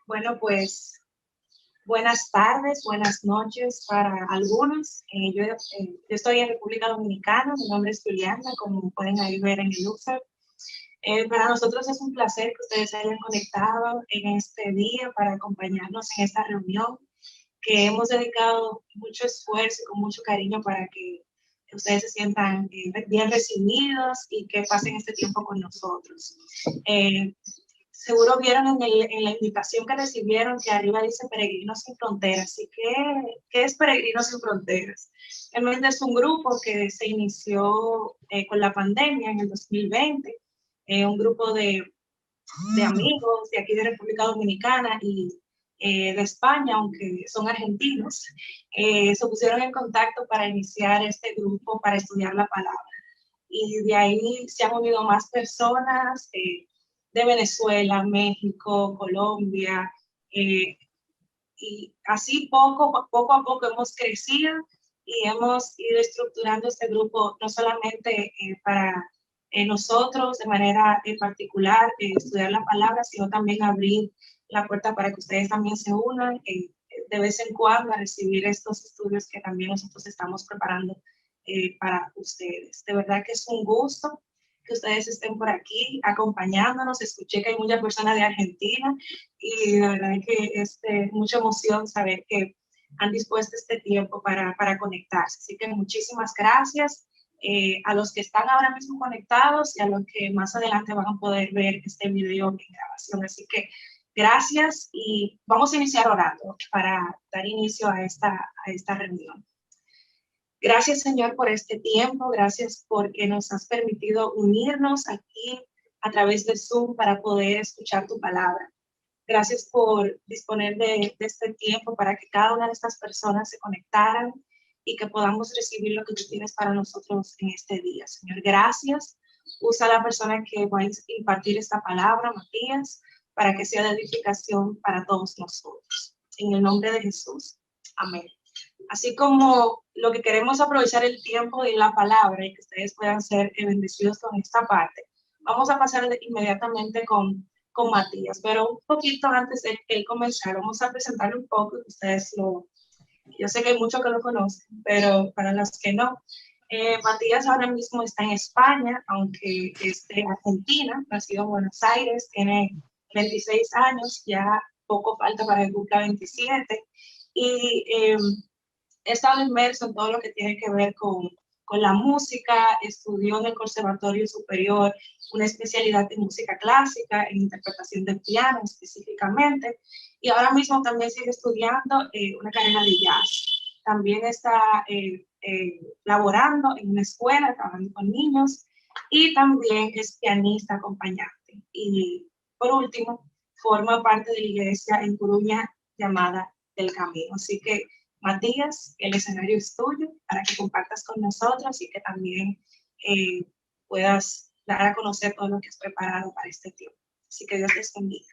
Bueno, pues buenas tardes, buenas noches para algunos. Yo estoy en República Dominicana, mi nombre es Juliana, como pueden ahí ver en el user. Para nosotros es un placer que ustedes se hayan conectado en este día para acompañarnos en esta reunión, que hemos dedicado mucho esfuerzo y con mucho cariño para que ustedes se sientan bien recibidos y que pasen este tiempo con nosotros. Eh, Seguro vieron en la invitación que recibieron que arriba dice Peregrinos Sin Fronteras. ¿Y qué es Peregrinos Sin Fronteras? Realmente es un grupo que se inició con la pandemia en el 2020, un grupo de amigos de aquí de República Dominicana y de España, aunque son argentinos, se pusieron en contacto para iniciar este grupo para estudiar la palabra. Y de ahí se han unido más personas de Venezuela, México, Colombia, y así poco a poco hemos crecido y hemos ido estructurando este grupo no solamente para nosotros de manera particular estudiar la palabra, sino también abrir la puerta para que ustedes también se unan de vez en cuando a recibir estos estudios que también nosotros estamos preparando para ustedes. De verdad que es un gusto que ustedes estén por aquí acompañándonos. Escuché que hay muchas personas de Argentina y la verdad es que es mucha emoción saber que han dispuesto este tiempo para conectarse. Así que muchísimas gracias a los que están ahora mismo conectados y a los que más adelante van a poder ver este video en grabación. Así que gracias y vamos a iniciar orando para dar inicio a esta reunión. Gracias, Señor, por este tiempo. Gracias porque nos has permitido unirnos aquí a través de Zoom para poder escuchar tu palabra. Gracias por disponer de este tiempo para que cada una de estas personas se conectaran y que podamos recibir lo que tú tienes para nosotros en este día. Señor, gracias. Usa a la persona que va a impartir esta palabra, Matías, para que sea de edificación para todos nosotros. En el nombre de Jesús. Amén. Así como lo que queremos aprovechar el tiempo y la palabra y que ustedes puedan ser bendecidos con esta parte, vamos a pasar inmediatamente con Matías, pero un poquito antes de que él comenzara, vamos a presentarle un poco, ustedes yo sé que hay muchos que lo conocen, pero para los que no, Matías ahora mismo está en España, aunque es de Argentina, nacido en Buenos Aires, tiene 26 años, ya poco falta para que cumpla 27, y he estado inmerso en todo lo que tiene que ver con la música, estudió en el Conservatorio Superior una especialidad en música clásica, en interpretación de piano específicamente, y ahora mismo también sigue estudiando una carrera de jazz. También está laborando en una escuela, trabajando con niños, y también es pianista acompañante. Y por último, forma parte de la iglesia en Coruña llamada Del Camino. Así que Matías, el escenario es tuyo para que compartas con nosotros y que también puedas dar a conocer todo lo que has preparado para este tiempo. Así que Dios les bendiga.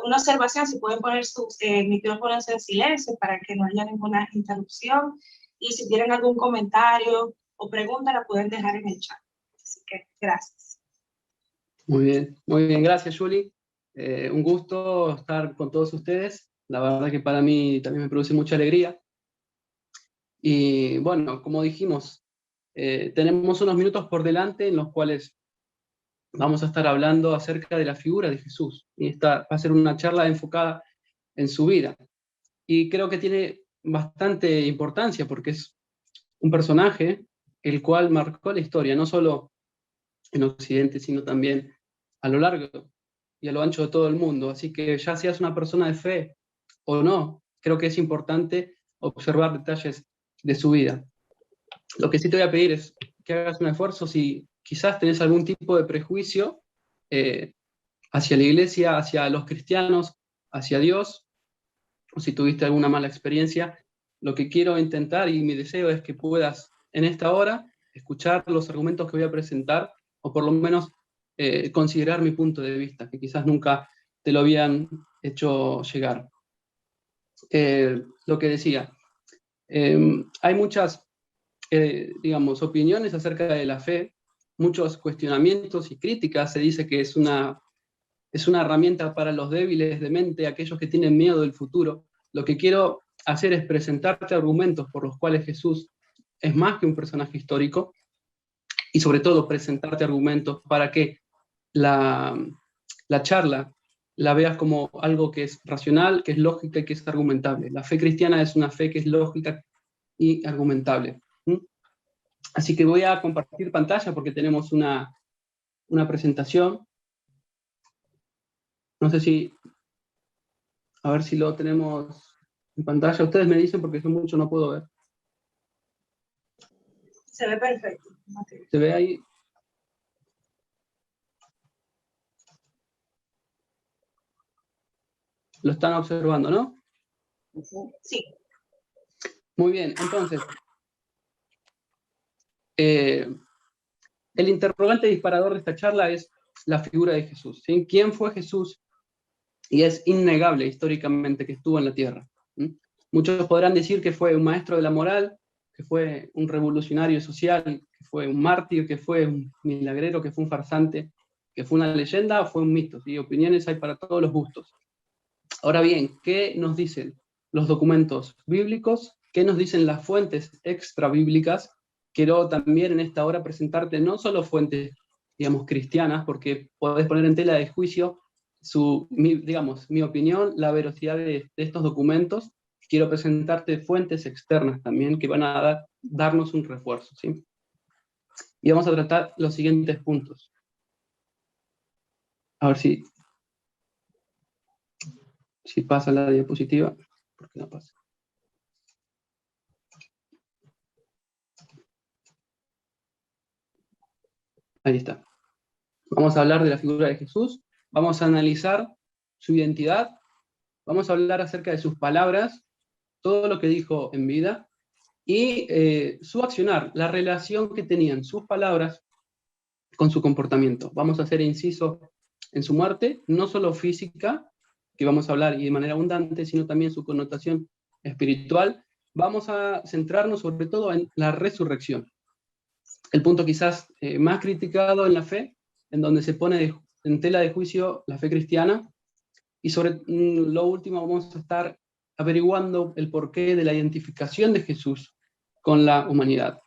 Una observación, si pueden poner sus micrófonos en silencio para que no haya ninguna interrupción, y si tienen algún comentario o pregunta la pueden dejar en el chat. Así que gracias. Muy bien, gracias Julie. Un gusto estar con todos ustedes. La verdad que para mí también me produce mucha alegría. Y bueno, como dijimos, tenemos unos minutos por delante en los cuales vamos a estar hablando acerca de la figura de Jesús. Y esta va a ser una charla enfocada en su vida. Y creo que tiene bastante importancia porque es un personaje el cual marcó la historia, no solo en Occidente, sino también a lo largo y a lo ancho de todo el mundo. Así que ya seas una persona de fe o no, creo que es importante observar detalles de su vida. Lo que sí te voy a pedir es que hagas un esfuerzo si quizás tenés algún tipo de prejuicio hacia la iglesia, hacia los cristianos, hacia Dios, o si tuviste alguna mala experiencia. Lo que quiero intentar y mi deseo es que puedas en esta hora escuchar los argumentos que voy a presentar, o por lo menos considerar mi punto de vista, que quizás nunca te lo habían hecho llegar. Lo que decía, hay muchas, digamos, opiniones acerca de la fe, muchos cuestionamientos y críticas. Se dice que es una es una herramienta para los débiles de mente, aquellos que tienen miedo del futuro. Lo que quiero hacer es presentarte argumentos por los cuales Jesús es más que un personaje histórico, y sobre todo presentarte argumentos para que la charla la veas como algo que es racional, que es lógica y que es argumentable. La fe cristiana es una fe que es lógica y argumentable. Así que voy a compartir pantalla porque tenemos una presentación. No sé si, a ver si lo tenemos en pantalla. Ustedes me dicen porque yo mucho no puedo ver. Se ve perfecto. ¿Se ve ahí? Lo están observando, ¿no? Sí. Muy bien, entonces, el interrogante disparador de esta charla es la figura de Jesús, ¿sí? ¿Quién fue Jesús? Y es innegable históricamente que estuvo en la tierra. Muchos podrán decir que fue un maestro de la moral, que fue un revolucionario social, que fue un mártir, que fue un milagrero, que fue un farsante, que fue una leyenda o fue un mito. ¿Sí? Opiniones hay para todos los gustos. Ahora bien, ¿qué nos dicen los documentos bíblicos? ¿Qué nos dicen las fuentes extra bíblicas? Quiero también en esta hora presentarte no solo fuentes, digamos, cristianas, porque podés poner en tela de juicio mi opinión, la veracidad de estos documentos. Quiero presentarte fuentes externas también que van a darnos un refuerzo, ¿sí? Y vamos a tratar los siguientes puntos. A ver si pasa la diapositiva. ¿Por qué no pasa? Ahí está. Vamos a hablar de la figura de Jesús, vamos a analizar su identidad, vamos a hablar acerca de sus palabras, todo lo que dijo en vida, y su accionar, la relación que tenían sus palabras con su comportamiento. Vamos a hacer inciso en su muerte, no solo física, que vamos a hablar y de manera abundante, sino también su connotación espiritual. Vamos a centrarnos sobre todo en la resurrección. El punto quizás más criticado en la fe, en donde se pone en tela de juicio la fe cristiana, y sobre lo último vamos a estar averiguando el porqué de la identificación de Jesús con la humanidad.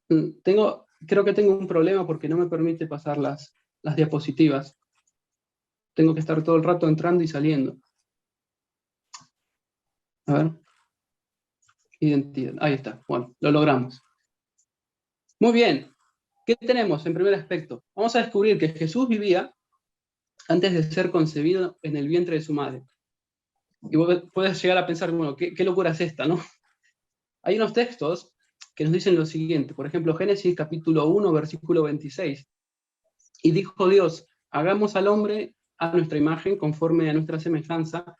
Creo que tengo un problema porque no me permite pasar las diapositivas. Tengo que estar todo el rato entrando y saliendo. A ver. Identidad. Ahí está. Bueno, lo logramos. Muy bien. ¿Qué tenemos en primer aspecto? Vamos a descubrir que Jesús vivía antes de ser concebido en el vientre de su madre. Y vos puedes llegar a pensar, bueno, ¿qué locura es esta, no? Hay unos textos que nos dicen lo siguiente. Por ejemplo, Génesis capítulo 1, versículo 26. Y dijo Dios, hagamos al hombre a nuestra imagen, conforme a nuestra semejanza,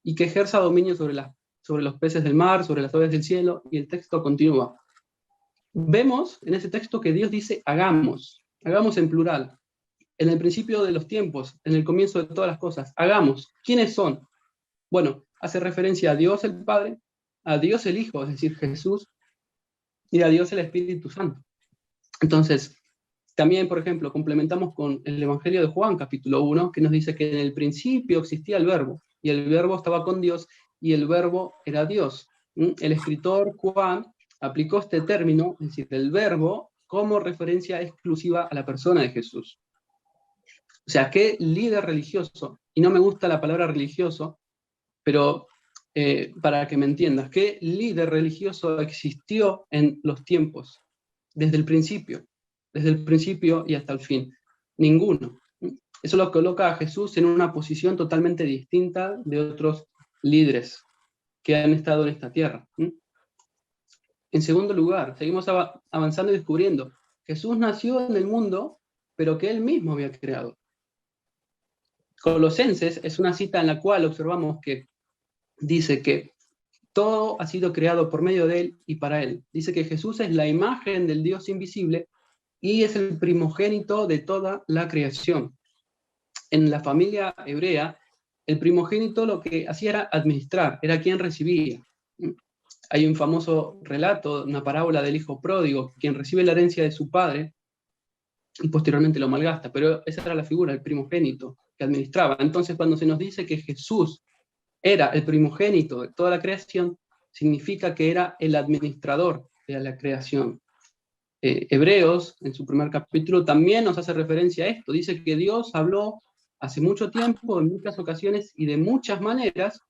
y que ejerza dominio sobre los peces del mar, sobre las aves del cielo, y el texto continúa. Vemos en ese texto que Dios dice, hagamos en plural, en el principio de los tiempos, en el comienzo de todas las cosas, hagamos. ¿Quiénes son? Bueno, hace referencia a Dios el Padre, a Dios el Hijo, es decir, Jesús, y a Dios el Espíritu Santo. Entonces, también, por ejemplo, complementamos con el Evangelio de Juan, capítulo 1, que nos dice que en el principio existía el Verbo, y el Verbo estaba con Dios, y el Verbo era Dios. El escritor Juan aplicó este término, es decir, el Verbo, como referencia exclusiva a la persona de Jesús. O sea, ¿qué líder religioso? Y no me gusta la palabra religioso, pero para que me entiendas, ¿qué líder religioso existió en los tiempos? Desde el principio y hasta el fin. Ninguno. Eso lo coloca a Jesús en una posición totalmente distinta de otros líderes que han estado en esta tierra. En segundo lugar, seguimos avanzando y descubriendo, Jesús nació en el mundo, pero que él mismo había creado. Colosenses es una cita en la cual observamos que dice que todo ha sido creado por medio de él y para él. Dice que Jesús es la imagen del Dios invisible y es el primogénito de toda la creación. En la familia hebrea, el primogénito lo que hacía era administrar, era quien recibía. Hay un famoso relato, una parábola del hijo pródigo, quien recibe la herencia de su padre, y posteriormente lo malgasta, pero esa era la figura, el primogénito que administraba. Entonces, cuando se nos dice que Jesús era el primogénito de toda la creación, significa que era el administrador de la creación. Hebreos, en su primer capítulo, también nos hace referencia a esto. Dice que Dios habló hace mucho tiempo, en muchas ocasiones y de muchas maneras,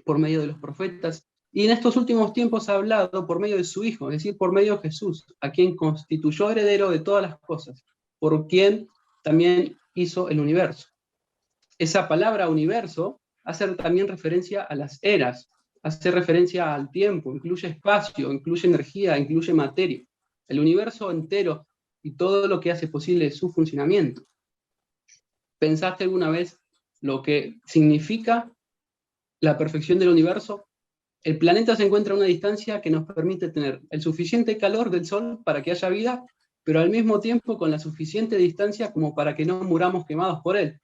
por medio de los profetas, y en estos últimos tiempos ha hablado por medio de su Hijo, es decir, por medio de Jesús, a quien constituyó heredero de todas las cosas, por quien también hizo el universo. Esa palabra universo hace también referencia a las eras, hace referencia al tiempo, incluye espacio, incluye energía, incluye materia. El universo entero y todo lo que hace posible su funcionamiento. ¿Pensaste alguna vez lo que significa la perfección del universo? El planeta se encuentra a una distancia que nos permite tener el suficiente calor del Sol para que haya vida, pero al mismo tiempo con la suficiente distancia como para que no muramos quemados por él.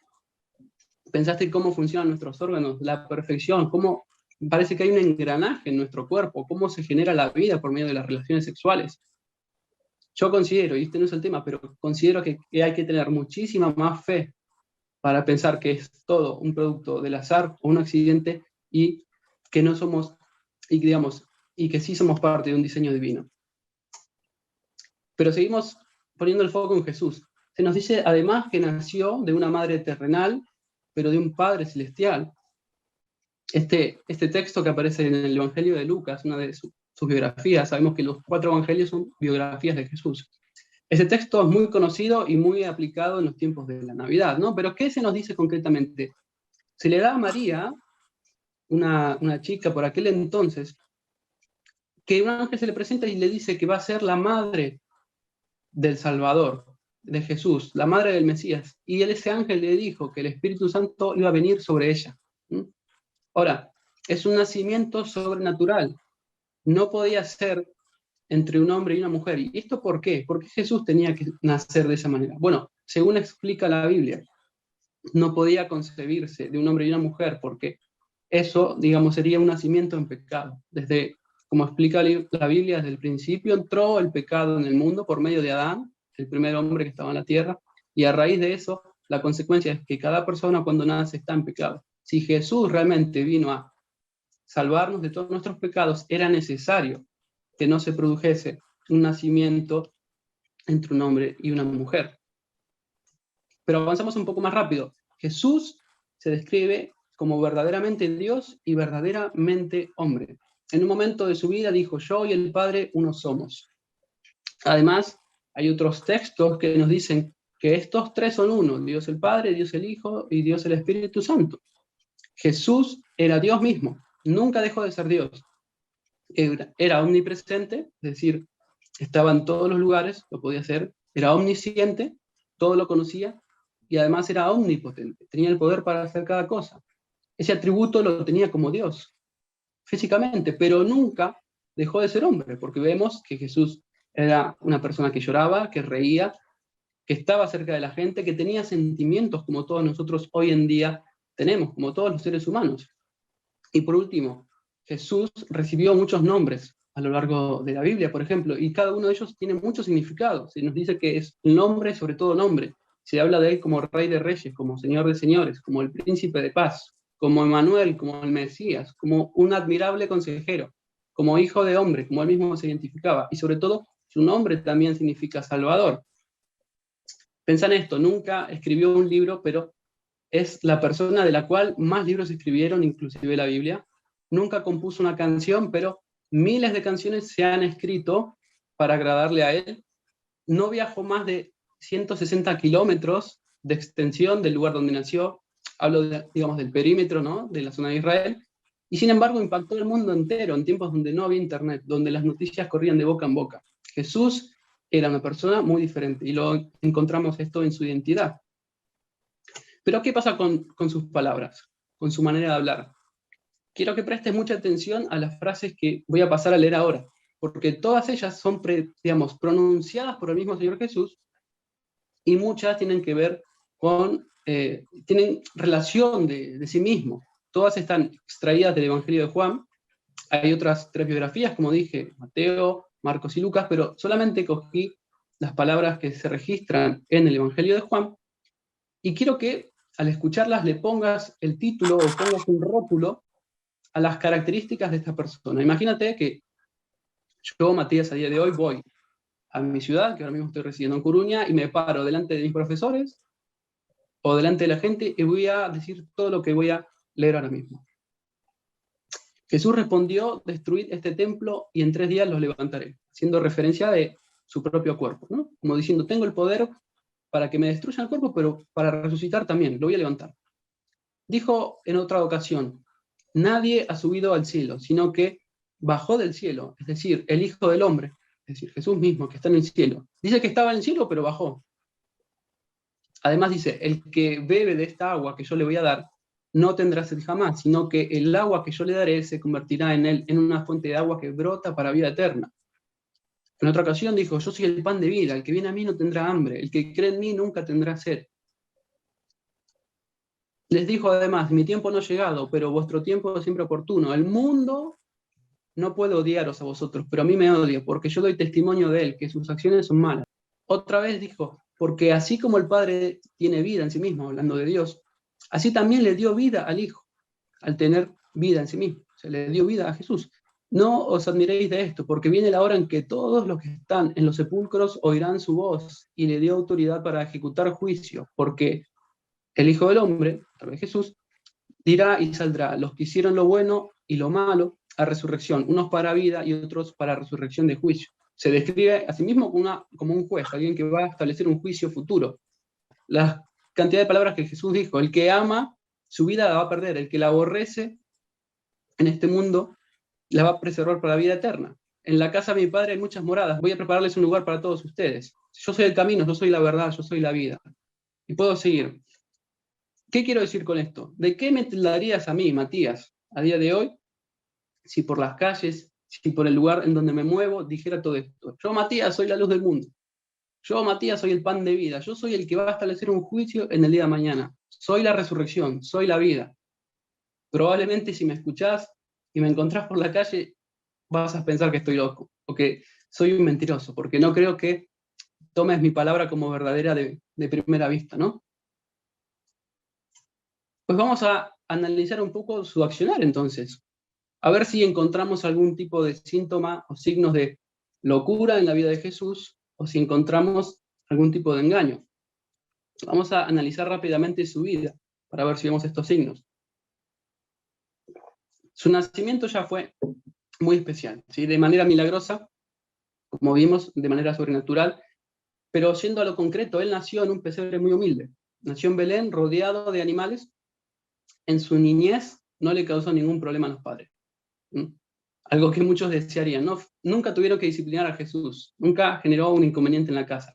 ¿Pensaste cómo funcionan nuestros órganos? La perfección, cómo parece que hay un engranaje en nuestro cuerpo, cómo se genera la vida por medio de las relaciones sexuales. Yo considero, y este no es el tema, pero considero que hay que tener muchísima más fe para pensar que es todo un producto del azar o un accidente y que no somos, y digamos, y que sí somos parte de un diseño divino. Pero seguimos poniendo el foco en Jesús. Se nos dice además que nació de una madre terrenal, pero de un Padre celestial. Este texto que aparece en el Evangelio de Lucas, una de sus biografías, sabemos que los 4 evangelios son biografías de Jesús. Ese texto es muy conocido y muy aplicado en los tiempos de la Navidad, ¿no? Pero ¿qué se nos dice concretamente? Se le da a María, una chica por aquel entonces, que un ángel se le presenta y le dice que va a ser la madre del Salvador, de Jesús, la madre del Mesías. Y ese ángel le dijo que el Espíritu Santo iba a venir sobre ella. Ahora, es un nacimiento sobrenatural. No podía ser entre un hombre y una mujer. ¿Y esto por qué? ¿Por qué Jesús tenía que nacer de esa manera? Bueno, según explica la Biblia, no podía concebirse de un hombre y una mujer porque eso, digamos, sería un nacimiento en pecado. Desde, como explica la Biblia, desde el principio entró el pecado en el mundo por medio de Adán, el primer hombre que estaba en la tierra, y a raíz de eso, la consecuencia es que cada persona cuando nace está en pecado. Si Jesús realmente vino a salvarnos de todos nuestros pecados, era necesario que no se produjese un nacimiento entre un hombre y una mujer. Pero avanzamos un poco más rápido. Jesús se describe como verdaderamente Dios y verdaderamente hombre. En un momento de su vida dijo, yo y el Padre uno somos. Además, hay otros textos que nos dicen que estos tres son uno, Dios el Padre, Dios el Hijo y Dios el Espíritu Santo. Jesús era Dios mismo, nunca dejó de ser Dios. Era omnipresente, es decir, estaba en todos los lugares, lo podía hacer, era omnisciente, todo lo conocía, y además era omnipotente, tenía el poder para hacer cada cosa. Ese atributo lo tenía como Dios, físicamente, pero nunca dejó de ser hombre, porque vemos que Jesús era una persona que lloraba, que reía, que estaba cerca de la gente, que tenía sentimientos como todos nosotros hoy en día tenemos, como todos los seres humanos. Y por último, Jesús recibió muchos nombres a lo largo de la Biblia, por ejemplo, y cada uno de ellos tiene mucho significado. Se nos dice que es el nombre sobre todo nombre. Se habla de él como Rey de Reyes, como Señor de Señores, como el Príncipe de Paz, como Emmanuel, como el Mesías, como un admirable consejero, como Hijo de Hombre, como él mismo se identificaba. Y sobre todo, su nombre también significa Salvador. Pensá en esto, nunca escribió un libro, pero es la persona de la cual más libros escribieron, inclusive la Biblia. Nunca compuso una canción, pero miles de canciones se han escrito para agradarle a él. No viajó más de 160 kilómetros de extensión del lugar donde nació. Hablo, digamos, del perímetro, ¿no?, de la zona de Israel. Y sin embargo impactó el mundo entero en tiempos donde no había internet, donde las noticias corrían de boca en boca. Jesús era una persona muy diferente y lo encontramos esto en su identidad. Pero ¿qué pasa con sus palabras, con su manera de hablar? Quiero que prestes mucha atención a las frases que voy a pasar a leer ahora, porque todas ellas son, digamos, pronunciadas por el mismo Señor Jesús, y muchas tienen que ver con, tienen relación de sí mismo. Todas están extraídas del Evangelio de Juan. Hay otras 3 biografías, como dije, Mateo, Marcos y Lucas, pero solamente cogí las palabras que se registran en el Evangelio de Juan, y quiero que al escucharlas le pongas el título o pongas un rótulo a las características de esta persona. Imagínate que yo, Matías, a día de hoy voy a mi ciudad, que ahora mismo estoy residiendo en Coruña, y me paro delante de mis profesores o delante de la gente y voy a decir todo lo que voy a leer ahora mismo. Jesús respondió: destruid este templo y en 3 días los levantaré, haciendo referencia de su propio cuerpo, ¿no? Como diciendo, tengo el poder para que me destruyan el cuerpo, pero para resucitar también, lo voy a levantar. Dijo en otra ocasión: nadie ha subido al cielo, sino que bajó del cielo, es decir, el Hijo del Hombre, es decir, Jesús mismo, que está en el cielo. Dice que estaba en el cielo, pero bajó. Además dice, el que bebe de esta agua que yo le voy a dar, no tendrá sed jamás, sino que el agua que yo le daré se convertirá en él en una fuente de agua que brota para vida eterna. En otra ocasión dijo, yo soy el pan de vida, el que viene a mí no tendrá hambre, el que cree en mí nunca tendrá sed. Les dijo además, mi tiempo no ha llegado, pero vuestro tiempo es siempre oportuno. El mundo no puede odiaros a vosotros, pero a mí me odia, porque yo doy testimonio de él, que sus acciones son malas. Otra vez dijo, porque así como el Padre tiene vida en sí mismo, hablando de Dios, así también le dio vida al Hijo, al tener vida en sí mismo. Se le dio vida a Jesús. No os admiréis de esto, porque viene la hora en que todos los que están en los sepulcros oirán su voz, y le dio autoridad para ejecutar juicio, porque el Hijo del Hombre, a través de Jesús, dirá y saldrá los que hicieron lo bueno y lo malo a resurrección, unos para vida y otros para resurrección de juicio. Se describe a sí mismo como un juez, alguien que va a establecer un juicio futuro. La cantidad de palabras que Jesús dijo, el que ama su vida la va a perder, el que la aborrece en este mundo la va a preservar para la vida eterna. En la casa de mi Padre hay muchas moradas, voy a prepararles un lugar para todos ustedes. Yo soy el camino, yo soy la verdad, yo soy la vida. Y puedo seguir. ¿Qué quiero decir con esto? ¿De qué me tildarías a mí, Matías, a día de hoy, si por las calles, si por el lugar en donde me muevo, dijera todo esto? Yo, Matías, soy la luz del mundo. Yo, Matías, soy el pan de vida. Yo soy el que va a establecer un juicio en el día de mañana. Soy la resurrección, soy la vida. Probablemente si me escuchás y me encontrás por la calle, vas a pensar que estoy loco, o que soy un mentiroso, porque no creo que tomes mi palabra como verdadera de primera vista, ¿no? Pues vamos a analizar un poco su accionar entonces, a ver si encontramos algún tipo de síntoma o signos de locura en la vida de Jesús, o si encontramos algún tipo de engaño. Vamos a analizar rápidamente su vida, para ver si vemos estos signos. Su nacimiento ya fue muy especial, ¿sí? De manera milagrosa, como vimos, de manera sobrenatural, pero yendo a lo concreto, él nació en un pesebre muy humilde. Nació en Belén, rodeado de animales. En su niñez no le causó ningún problema a los padres. Algo que muchos desearían. ¿No? Nunca tuvieron que disciplinar a Jesús. Nunca generó un inconveniente en la casa.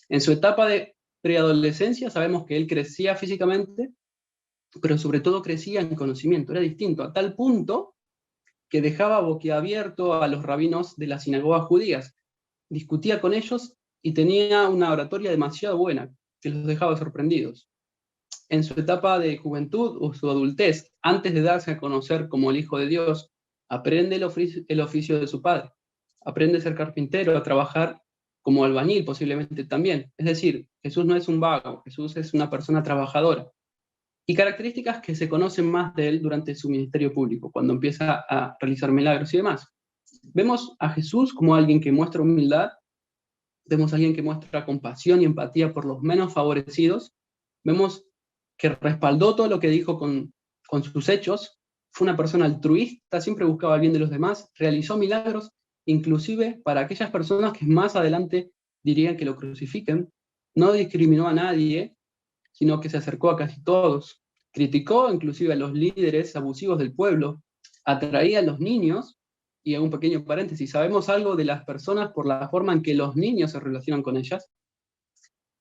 En su etapa de preadolescencia sabemos que él crecía físicamente, pero sobre todo crecía en conocimiento. Era distinto, a tal punto que dejaba boquiabierto a los rabinos de las sinagogas judías. Discutía con ellos y tenía una oratoria demasiado buena, que los dejaba sorprendidos. En su etapa de juventud o su adultez, antes de darse a conocer como el Hijo de Dios, aprende el oficio de su padre. Aprende a ser carpintero, a trabajar como albañil posiblemente también. Es decir, Jesús no es un vago, Jesús es una persona trabajadora. Y características que se conocen más de él durante su ministerio público, cuando empieza a realizar milagros y demás. Vemos a Jesús como alguien que muestra humildad, vemos a alguien que muestra compasión y empatía por los menos favorecidos, vemos que respaldó todo lo que dijo con sus hechos, fue una persona altruista, siempre buscaba el bien de los demás, realizó milagros, inclusive para aquellas personas que más adelante dirían que lo crucifiquen, no discriminó a nadie, sino que se acercó a casi todos, criticó inclusive a los líderes abusivos del pueblo, atraía a los niños, y hago un pequeño paréntesis, sabemos algo de las personas por la forma en que los niños se relacionan con ellas.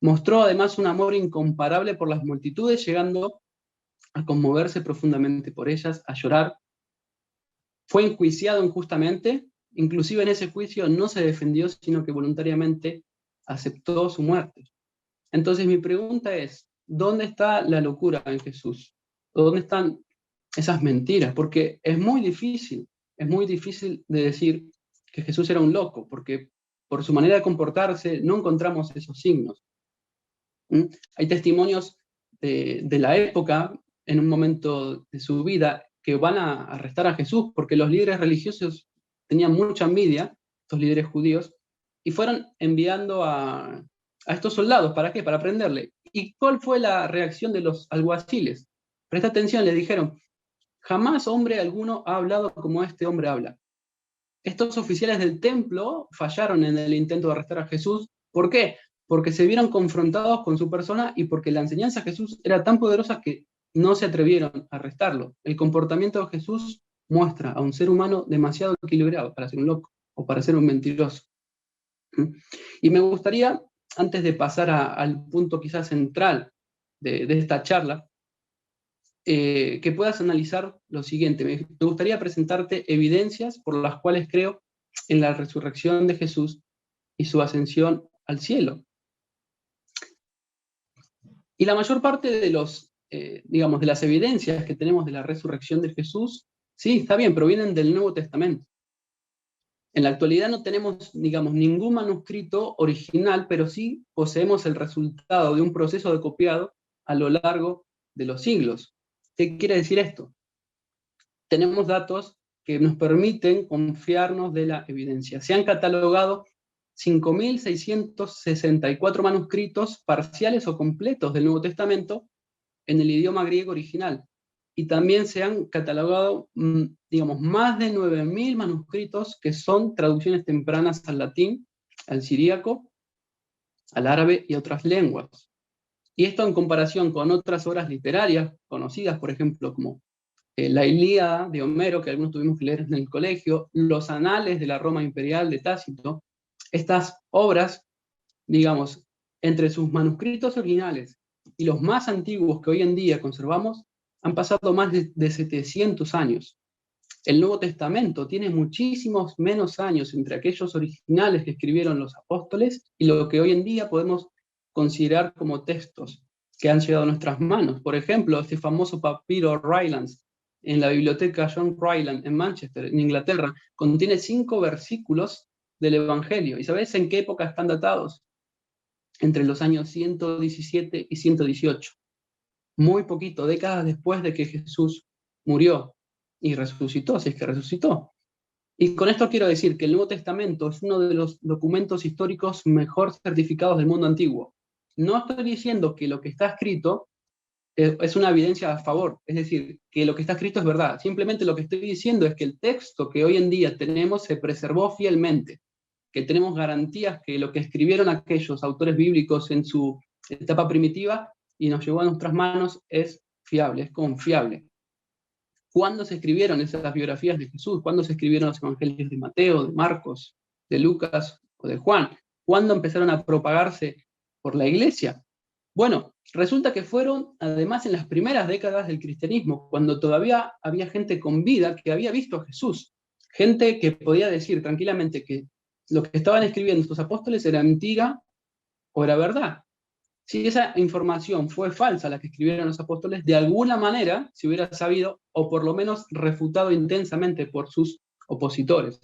Mostró además un amor incomparable por las multitudes, llegando a conmoverse profundamente por ellas, a llorar. Fue enjuiciado injustamente, inclusive en ese juicio no se defendió, sino que voluntariamente aceptó su muerte. Entonces mi pregunta es, ¿dónde está la locura en Jesús? ¿Dónde están esas mentiras? Porque es muy difícil de decir que Jesús era un loco, porque por su manera de comportarse, no encontramos esos signos. Hay testimonios de la época, en un momento de su vida, que van a arrestar a Jesús, porque los líderes religiosos tenían mucha envidia, estos líderes judíos, y fueron enviando a estos soldados. ¿Para qué? Para prenderle. ¿Y cuál fue la reacción de los alguaciles? Presta atención, le dijeron: jamás hombre alguno ha hablado como este hombre habla. Estos oficiales del templo fallaron en el intento de arrestar a Jesús. ¿Por qué? Porque se vieron confrontados con su persona y porque la enseñanza de Jesús era tan poderosa que no se atrevieron a arrestarlo. El comportamiento de Jesús muestra a un ser humano demasiado equilibrado para ser un loco o para ser un mentiroso. Y me gustaría, antes de pasar al punto quizás central de esta charla, que puedas analizar lo siguiente. Me gustaría presentarte evidencias por las cuales creo en la resurrección de Jesús y su ascensión al cielo. Y la mayor parte de de las evidencias que tenemos de la resurrección de Jesús, sí, está bien, provienen del Nuevo Testamento. En la actualidad no tenemos, ningún manuscrito original, pero sí poseemos el resultado de un proceso de copiado a lo largo de los siglos. ¿Qué quiere decir esto? Tenemos datos que nos permiten confiarnos de la evidencia. Se han catalogado 5.664 manuscritos parciales o completos del Nuevo Testamento en el idioma griego original. Y también se han catalogado, más de 9.000 manuscritos que son traducciones tempranas al latín, al siríaco, al árabe y a otras lenguas. Y esto en comparación con otras obras literarias conocidas, por ejemplo, como la Ilíada de Homero, que algunos tuvimos que leer en el colegio, los Anales de la Roma Imperial de Tácito. Estas obras, entre sus manuscritos originales y los más antiguos que hoy en día conservamos, han pasado más de 700 años. El Nuevo Testamento tiene muchísimos menos años entre aquellos originales que escribieron los apóstoles y lo que hoy en día podemos considerar como textos que han llegado a nuestras manos. Por ejemplo, este famoso papiro Rylands en la biblioteca John Ryland en Manchester, en Inglaterra, contiene 5 versículos del Evangelio. ¿Y sabes en qué época están datados? Entre los años 117 y 118. Muy poquito, décadas después de que Jesús murió y resucitó, si es que resucitó. Y con esto quiero decir que el Nuevo Testamento es uno de los documentos históricos mejor certificados del mundo antiguo. No estoy diciendo que lo que está escrito es una evidencia a favor, es decir, que lo que está escrito es verdad. Simplemente lo que estoy diciendo es que el texto que hoy en día tenemos se preservó fielmente, que tenemos garantías que lo que escribieron aquellos autores bíblicos en su etapa primitiva y nos llegó a nuestras manos es fiable, es confiable. ¿Cuándo se escribieron esas biografías de Jesús? ¿Cuándo se escribieron los evangelios de Mateo, de Marcos, de Lucas o de Juan? ¿Cuándo empezaron a propagarse por la iglesia? Bueno, resulta que fueron además en las primeras décadas del cristianismo, cuando todavía había gente con vida que había visto a Jesús. Gente que podía decir tranquilamente que lo que estaban escribiendo estos apóstoles era mentira o era verdad. Si esa información fue falsa, la que escribieron los apóstoles, de alguna manera se hubiera sabido, o por lo menos refutado intensamente por sus opositores.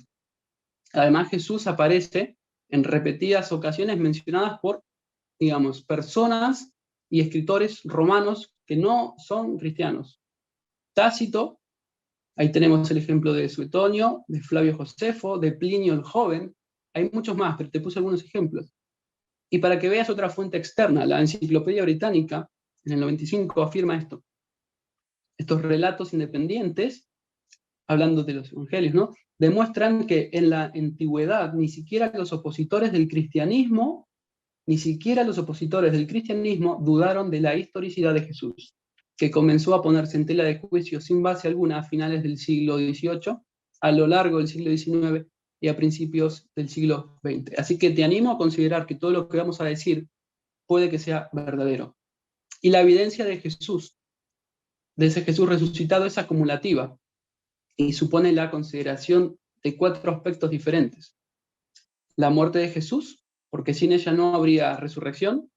Además, Jesús aparece en repetidas ocasiones mencionadas por, personas y escritores romanos que no son cristianos. Tácito, ahí tenemos el ejemplo de Suetonio, de Flavio Josefo, de Plinio el Joven, hay muchos más, pero te puse algunos ejemplos. Y para que veas otra fuente externa, la Enciclopedia Británica, en el 95, afirma esto. Estos relatos independientes, hablando de los evangelios, ¿no?, demuestran que en la antigüedad ni siquiera los opositores del cristianismo dudaron de la historicidad de Jesús, que comenzó a ponerse en tela de juicio sin base alguna a finales del siglo XVIII, a lo largo del siglo XIX, y a principios del siglo XX. Así que te animo a considerar que todo lo que vamos a decir puede que sea verdadero. Y la evidencia de Jesús, de ese Jesús resucitado, es acumulativa y supone la consideración de 4 aspectos diferentes. La muerte de Jesús, porque sin ella no habría resurrección.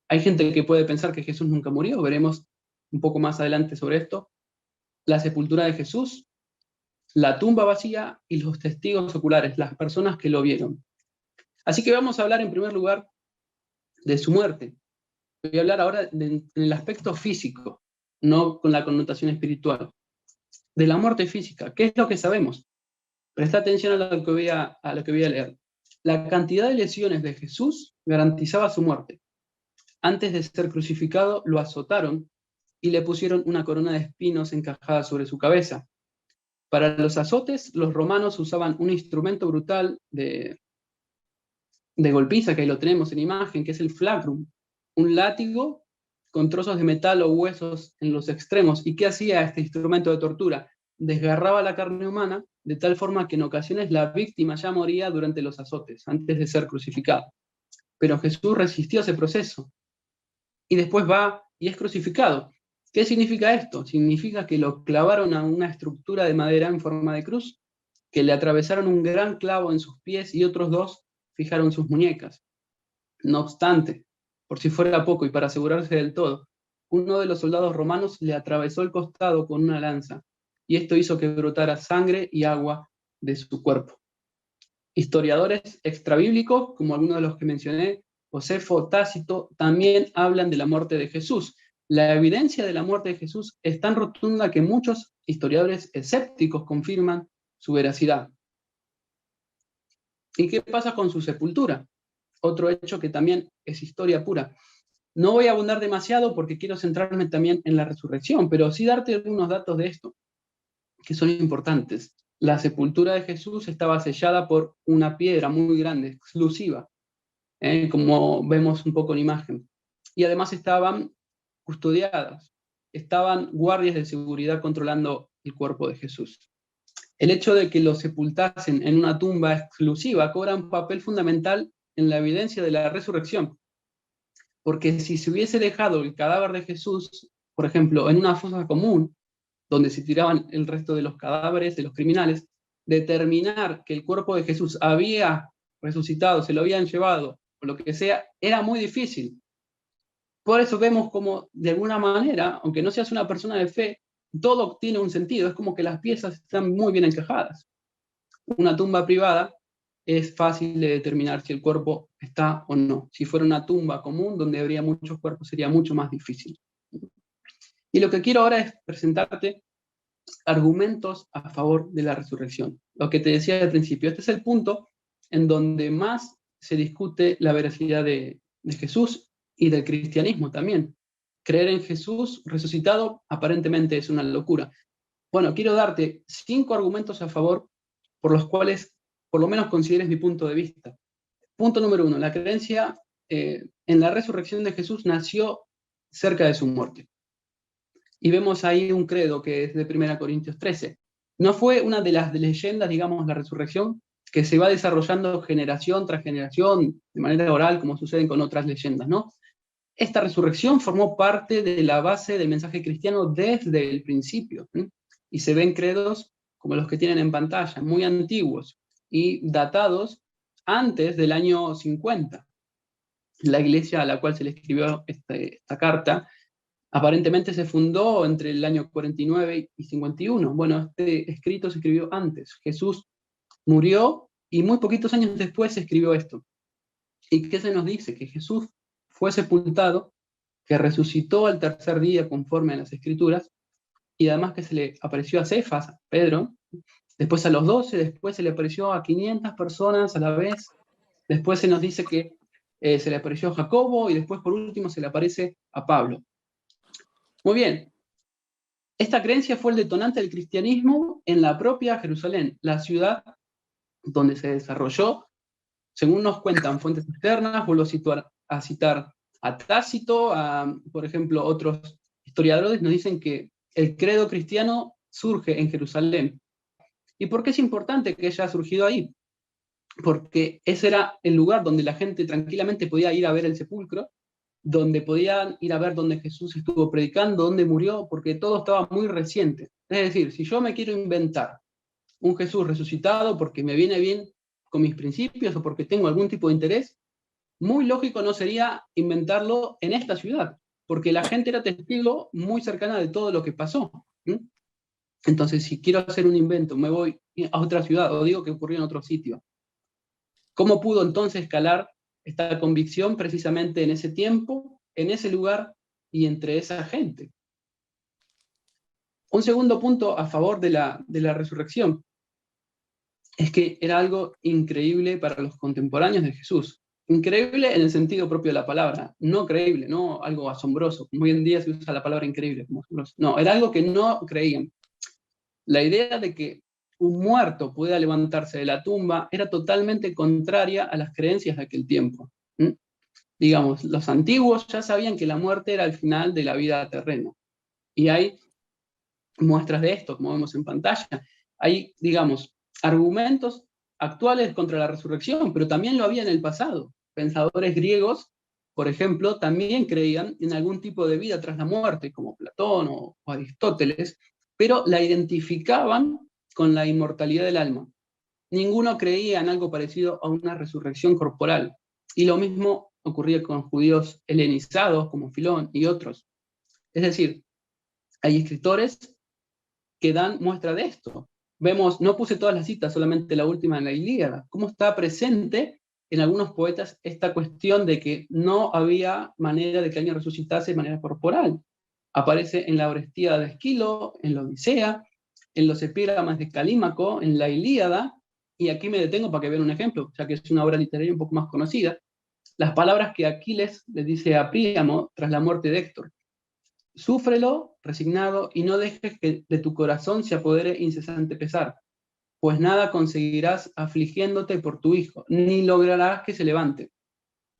Hay gente que puede pensar que Jesús nunca murió, veremos un poco más adelante sobre esto. La sepultura de Jesús, la tumba vacía y los testigos oculares, las personas que lo vieron. Así que vamos a hablar en primer lugar de su muerte. Voy a hablar ahora en el aspecto físico, no con la connotación espiritual. De la muerte física, ¿qué es lo que sabemos? Presta atención a lo que voy a leer. La cantidad de lesiones de Jesús garantizaba su muerte. Antes de ser crucificado, lo azotaron y le pusieron una corona de espinos encajada sobre su cabeza. Para los azotes, los romanos usaban un instrumento brutal de golpiza, que ahí lo tenemos en imagen, que es el flagrum, un látigo con trozos de metal o huesos en los extremos. ¿Y qué hacía este instrumento de tortura? Desgarraba la carne humana de tal forma que en ocasiones la víctima ya moría durante los azotes, antes de ser crucificado. Pero Jesús resistió ese proceso y después va y es crucificado. ¿Qué significa esto? Significa que lo clavaron a una estructura de madera en forma de cruz, que le atravesaron un gran clavo en sus pies y otros dos fijaron sus muñecas. No obstante, por si fuera poco y para asegurarse del todo, uno de los soldados romanos le atravesó el costado con una lanza, y esto hizo que brotara sangre y agua de su cuerpo. Historiadores extrabíblicos, como algunos de los que mencioné, Josefo, Tácito, también hablan de la muerte de Jesús. La evidencia de la muerte de Jesús es tan rotunda que muchos historiadores escépticos confirman su veracidad. ¿Y qué pasa con su sepultura? Otro hecho que también es historia pura. No voy a abundar demasiado porque quiero centrarme también en la resurrección, pero sí darte algunos datos de esto, que son importantes. La sepultura de Jesús estaba sellada por una piedra muy grande, exclusiva, como vemos un poco en imagen. Y además estaban custodiadas, estaban guardias de seguridad controlando el cuerpo de Jesús. El hecho de que lo sepultasen en una tumba exclusiva cobra un papel fundamental en la evidencia de la resurrección. Porque si se hubiese dejado el cadáver de Jesús, por ejemplo, en una fosa común, donde se tiraban el resto de los cadáveres de los criminales, determinar que el cuerpo de Jesús había resucitado, se lo habían llevado, o lo que sea, era muy difícil. Por eso vemos como, de alguna manera, aunque no seas una persona de fe, todo tiene un sentido, es como que las piezas están muy bien encajadas. Una tumba privada es fácil de determinar si el cuerpo está o no. Si fuera una tumba común donde habría muchos cuerpos sería mucho más difícil. Y lo que quiero ahora es presentarte argumentos a favor de la resurrección. Lo que te decía al principio, este es el punto en donde más se discute la veracidad de Jesús y del cristianismo también. Creer en Jesús resucitado aparentemente es una locura. Bueno, quiero darte 5 argumentos a favor por los cuales por lo menos consideres mi punto de vista. Punto número 1, la creencia en la resurrección de Jesús nació cerca de su muerte. Y vemos ahí un credo que es de 1 Corintios 13. No fue una de las leyendas, digamos, la resurrección, que se va desarrollando generación tras generación, de manera oral, como sucede con otras leyendas, ¿no? Esta resurrección formó parte de la base del mensaje cristiano desde el principio, ¿sí? Y se ven credos como los que tienen en pantalla, muy antiguos y datados antes del año 50. La iglesia a la cual se le escribió esta carta aparentemente se fundó entre el año 49 y 51. Bueno, este escrito se escribió antes. Jesús murió y muy poquitos años después se escribió esto. ¿Y qué se nos dice? Que Jesús fue sepultado, que resucitó al tercer día conforme a las Escrituras, y además que se le apareció a Cefas, a Pedro, después a los 12, después se le apareció a 500 personas a la vez, después se nos dice que se le apareció a Jacobo, y después por último se le aparece a Pablo. Muy bien, esta creencia fue el detonante del cristianismo en la propia Jerusalén, la ciudad donde se desarrolló, según nos cuentan fuentes externas. Vuelvo a citar a Tácito, por ejemplo, otros historiadores nos dicen que el credo cristiano surge en Jerusalén. ¿Y por qué es importante que haya surgido ahí? Porque ese era el lugar donde la gente tranquilamente podía ir a ver el sepulcro, donde podían ir a ver dónde Jesús estuvo predicando, dónde murió, porque todo estaba muy reciente. Es decir, si yo me quiero inventar un Jesús resucitado porque me viene bien con mis principios o porque tengo algún tipo de interés, muy lógico no sería inventarlo en esta ciudad, porque la gente era testigo muy cercana de todo lo que pasó. Entonces, si quiero hacer un invento, me voy a otra ciudad o digo que ocurrió en otro sitio. ¿Cómo pudo entonces escalar esta convicción precisamente en ese tiempo, en ese lugar y entre esa gente? Un segundo punto a favor de la resurrección es que era algo increíble para los contemporáneos de Jesús. Increíble en el sentido propio de la palabra, no creíble, no algo asombroso, como hoy en día se usa la palabra increíble como asombroso. No, era algo que no creían. La idea de que un muerto pueda levantarse de la tumba era totalmente contraria a las creencias de aquel tiempo. ¿Mm? Digamos, los antiguos ya sabían que la muerte era el final de la vida terrena. Y hay muestras de esto, como vemos en pantalla. Hay, digamos, argumentos actuales contra la resurrección, pero también lo había en el pasado. Pensadores griegos, por ejemplo, también creían en algún tipo de vida tras la muerte, como Platón o Aristóteles, pero la identificaban con la inmortalidad del alma. Ninguno creía en algo parecido a una resurrección corporal. Y lo mismo ocurría con judíos helenizados como Filón y otros. Es decir, hay escritores que dan muestra de esto. Vemos, no puse todas las citas, solamente la última en la Ilíada, cómo está presente en algunos poetas esta cuestión de que no había manera de que alguien resucitase de manera corporal. Aparece en la Orestía de Esquilo, en la Odisea, en los epígramas de Calímaco, en la Ilíada, y aquí me detengo para que vean un ejemplo, ya que es una obra literaria un poco más conocida, las palabras que Aquiles le dice a Príamo tras la muerte de Héctor. Súfrelo, resignado, y no dejes que de tu corazón se apodere incesante pesar, pues nada conseguirás afligiéndote por tu hijo, ni lograrás que se levante.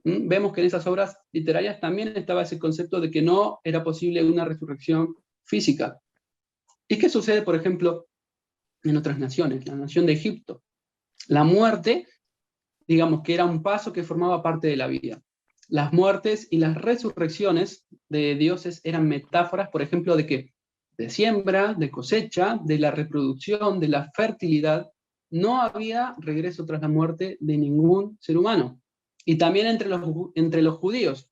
Vemos que en esas obras literarias también estaba ese concepto de que no era posible una resurrección física. ¿Y qué sucede, por ejemplo, en otras naciones? La nación de Egipto. La muerte, digamos que era un paso que formaba parte de la vida. Las muertes y las resurrecciones de dioses eran metáforas, por ejemplo, ¿de qué? De siembra, de cosecha, de la reproducción, de la fertilidad. No había regreso tras la muerte de ningún ser humano. Y también entre los judíos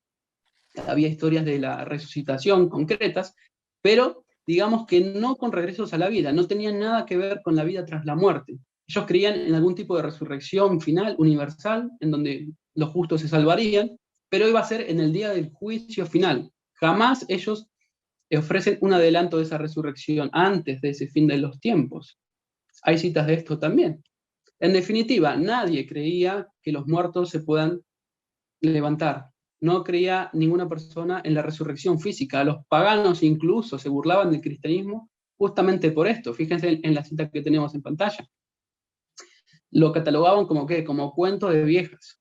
había historias de la resucitación concretas, pero digamos que no con regresos a la vida, no tenían nada que ver con la vida tras la muerte. Ellos creían en algún tipo de resurrección final, universal, en donde los justos se salvarían, pero iba a ser en el día del juicio final. Jamás ellos ofrecen un adelanto de esa resurrección antes de ese fin de los tiempos. Hay citas de esto también. En definitiva, nadie creía que los muertos se puedan levantar. No creía ninguna persona en la resurrección física. Los paganos incluso se burlaban del cristianismo justamente por esto. Fíjense en la cita que tenemos en pantalla. Lo catalogaban como ¿qué? Como cuento de viejas.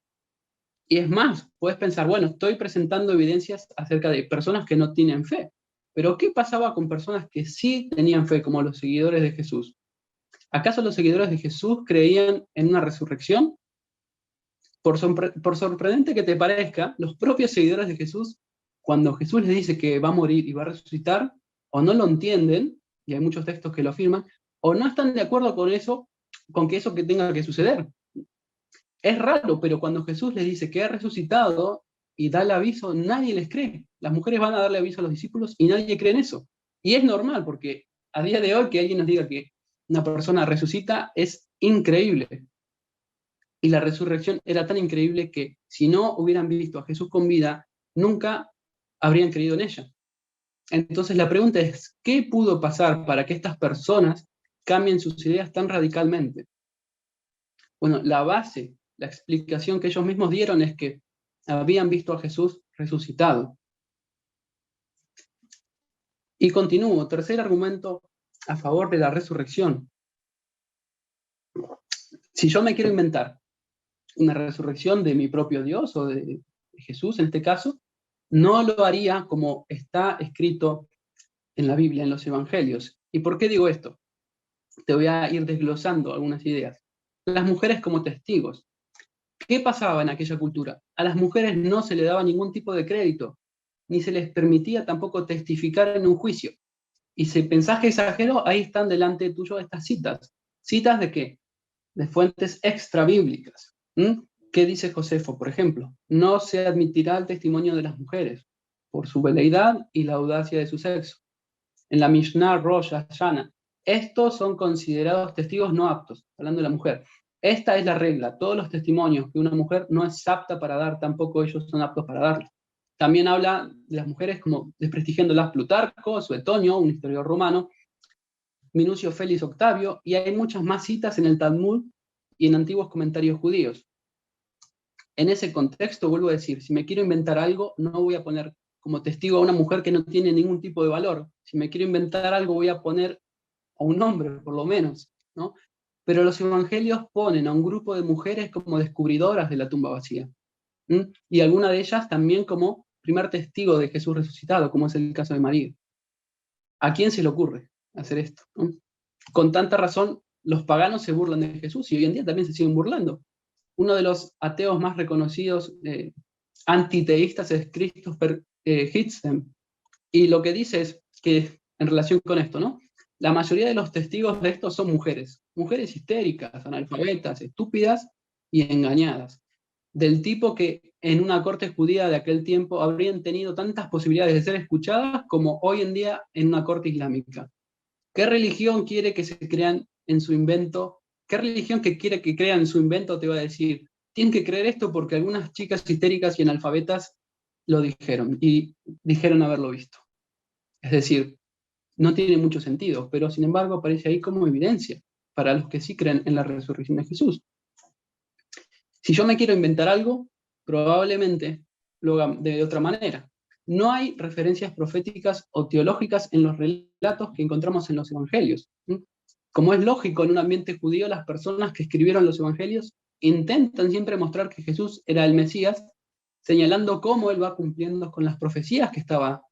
Y es más, puedes pensar, bueno, estoy presentando evidencias acerca de personas que no tienen fe. Pero ¿qué pasaba con personas que sí tenían fe, como los seguidores de Jesús? ¿Acaso los seguidores de Jesús creían en una resurrección? Por sorprendente que te parezca, los propios seguidores de Jesús, cuando Jesús les dice que va a morir y va a resucitar, o no lo entienden, y hay muchos textos que lo afirman, o no están de acuerdo con eso, con que eso que tenga que suceder. Es raro, pero cuando Jesús les dice que ha resucitado y da el aviso, nadie les cree. Las mujeres van a darle aviso a los discípulos y nadie cree en eso. Y es normal, porque a día de hoy que alguien nos diga que una persona resucita es increíble. Y la resurrección era tan increíble que si no hubieran visto a Jesús con vida, nunca habrían creído en ella. Entonces la pregunta es, ¿qué pudo pasar para que estas personas cambien sus ideas tan radicalmente? Bueno, la base, la explicación que ellos mismos dieron es que habían visto a Jesús resucitado. Y continúo, tercer argumento a favor de la resurrección. Si yo me quiero inventar una resurrección de mi propio Dios o de Jesús en este caso, no lo haría como está escrito en la Biblia, en los Evangelios. ¿Y por qué digo esto? Te voy a ir desglosando algunas ideas. Las mujeres como testigos. ¿Qué pasaba en aquella cultura? A las mujeres no se le daba ningún tipo de crédito, ni se les permitía tampoco testificar en un juicio. Y si pensás que exagero, ahí están delante tuyo estas citas. ¿Citas de qué? De fuentes extrabíblicas. ¿Qué dice Josefo, por ejemplo? No se admitirá el testimonio de las mujeres por su veleidad y la audacia de su sexo. En la Mishnah Rosh Hashanah, estos son considerados testigos no aptos, hablando de la mujer. Esta es la regla. Todos los testimonios que una mujer no es apta para dar, tampoco ellos son aptos para darlos. También habla de las mujeres como desprestigiándolas Plutarco, Suetonio, un historiador romano, Minucio Félix Octavio, y hay muchas más citas en el Talmud y en antiguos comentarios judíos. En ese contexto, vuelvo a decir, si me quiero inventar algo, no voy a poner como testigo a una mujer que no tiene ningún tipo de valor. Si me quiero inventar algo, voy a poner a un hombre, por lo menos, ¿no? Pero los evangelios ponen a un grupo de mujeres como descubridoras de la tumba vacía. Y alguna de ellas también como primer testigo de Jesús resucitado, como es el caso de María. ¿A quién se le ocurre hacer esto? ¿No? Con tanta razón, los paganos se burlan de Jesús y hoy en día también se siguen burlando. Uno de los ateos más reconocidos antiteístas es Christopher Hitchens, y lo que dice es que, en relación con esto, ¿no? La mayoría de los testigos de esto son mujeres histéricas, analfabetas, estúpidas y engañadas, del tipo que en una corte judía de aquel tiempo habrían tenido tantas posibilidades de ser escuchadas como hoy en día en una corte islámica. ¿Qué religión quiere que se crean en su invento? ¿Qué religión que quiere que crean en su invento te va a decir? Tienen que creer esto porque algunas chicas histéricas y analfabetas lo dijeron y dijeron haberlo visto. Es decir, no tiene mucho sentido, pero sin embargo aparece ahí como evidencia para los que sí creen en la resurrección de Jesús. Si yo me quiero inventar algo, probablemente lo haga de otra manera. No hay referencias proféticas o teológicas en los relatos que encontramos en los evangelios. Como es lógico en un ambiente judío, las personas que escribieron los evangelios intentan siempre mostrar que Jesús era el Mesías, señalando cómo él va cumpliendo con las profecías que estaba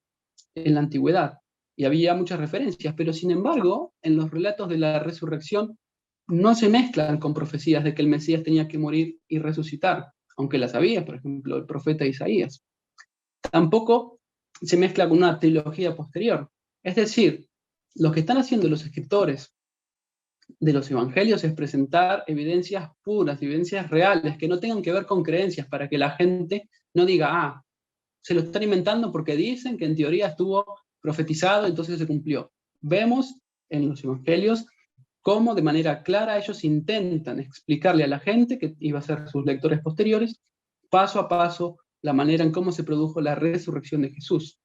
en la antigüedad. Y había muchas referencias, pero sin embargo, en los relatos de la resurrección no se mezclan con profecías de que el Mesías tenía que morir y resucitar, aunque las había, por ejemplo, el profeta Isaías. Tampoco se mezcla con una teología posterior. Es decir, lo que están haciendo los escritores de los evangelios es presentar evidencias puras, evidencias reales, que no tengan que ver con creencias, para que la gente no diga, ah, se lo están inventando porque dicen que en teoría estuvo profetizado, entonces se cumplió. Vemos en los evangelios cómo de manera clara ellos intentan explicarle a la gente, que iba a ser sus lectores posteriores, paso a paso, la manera en cómo se produjo la resurrección de Jesús.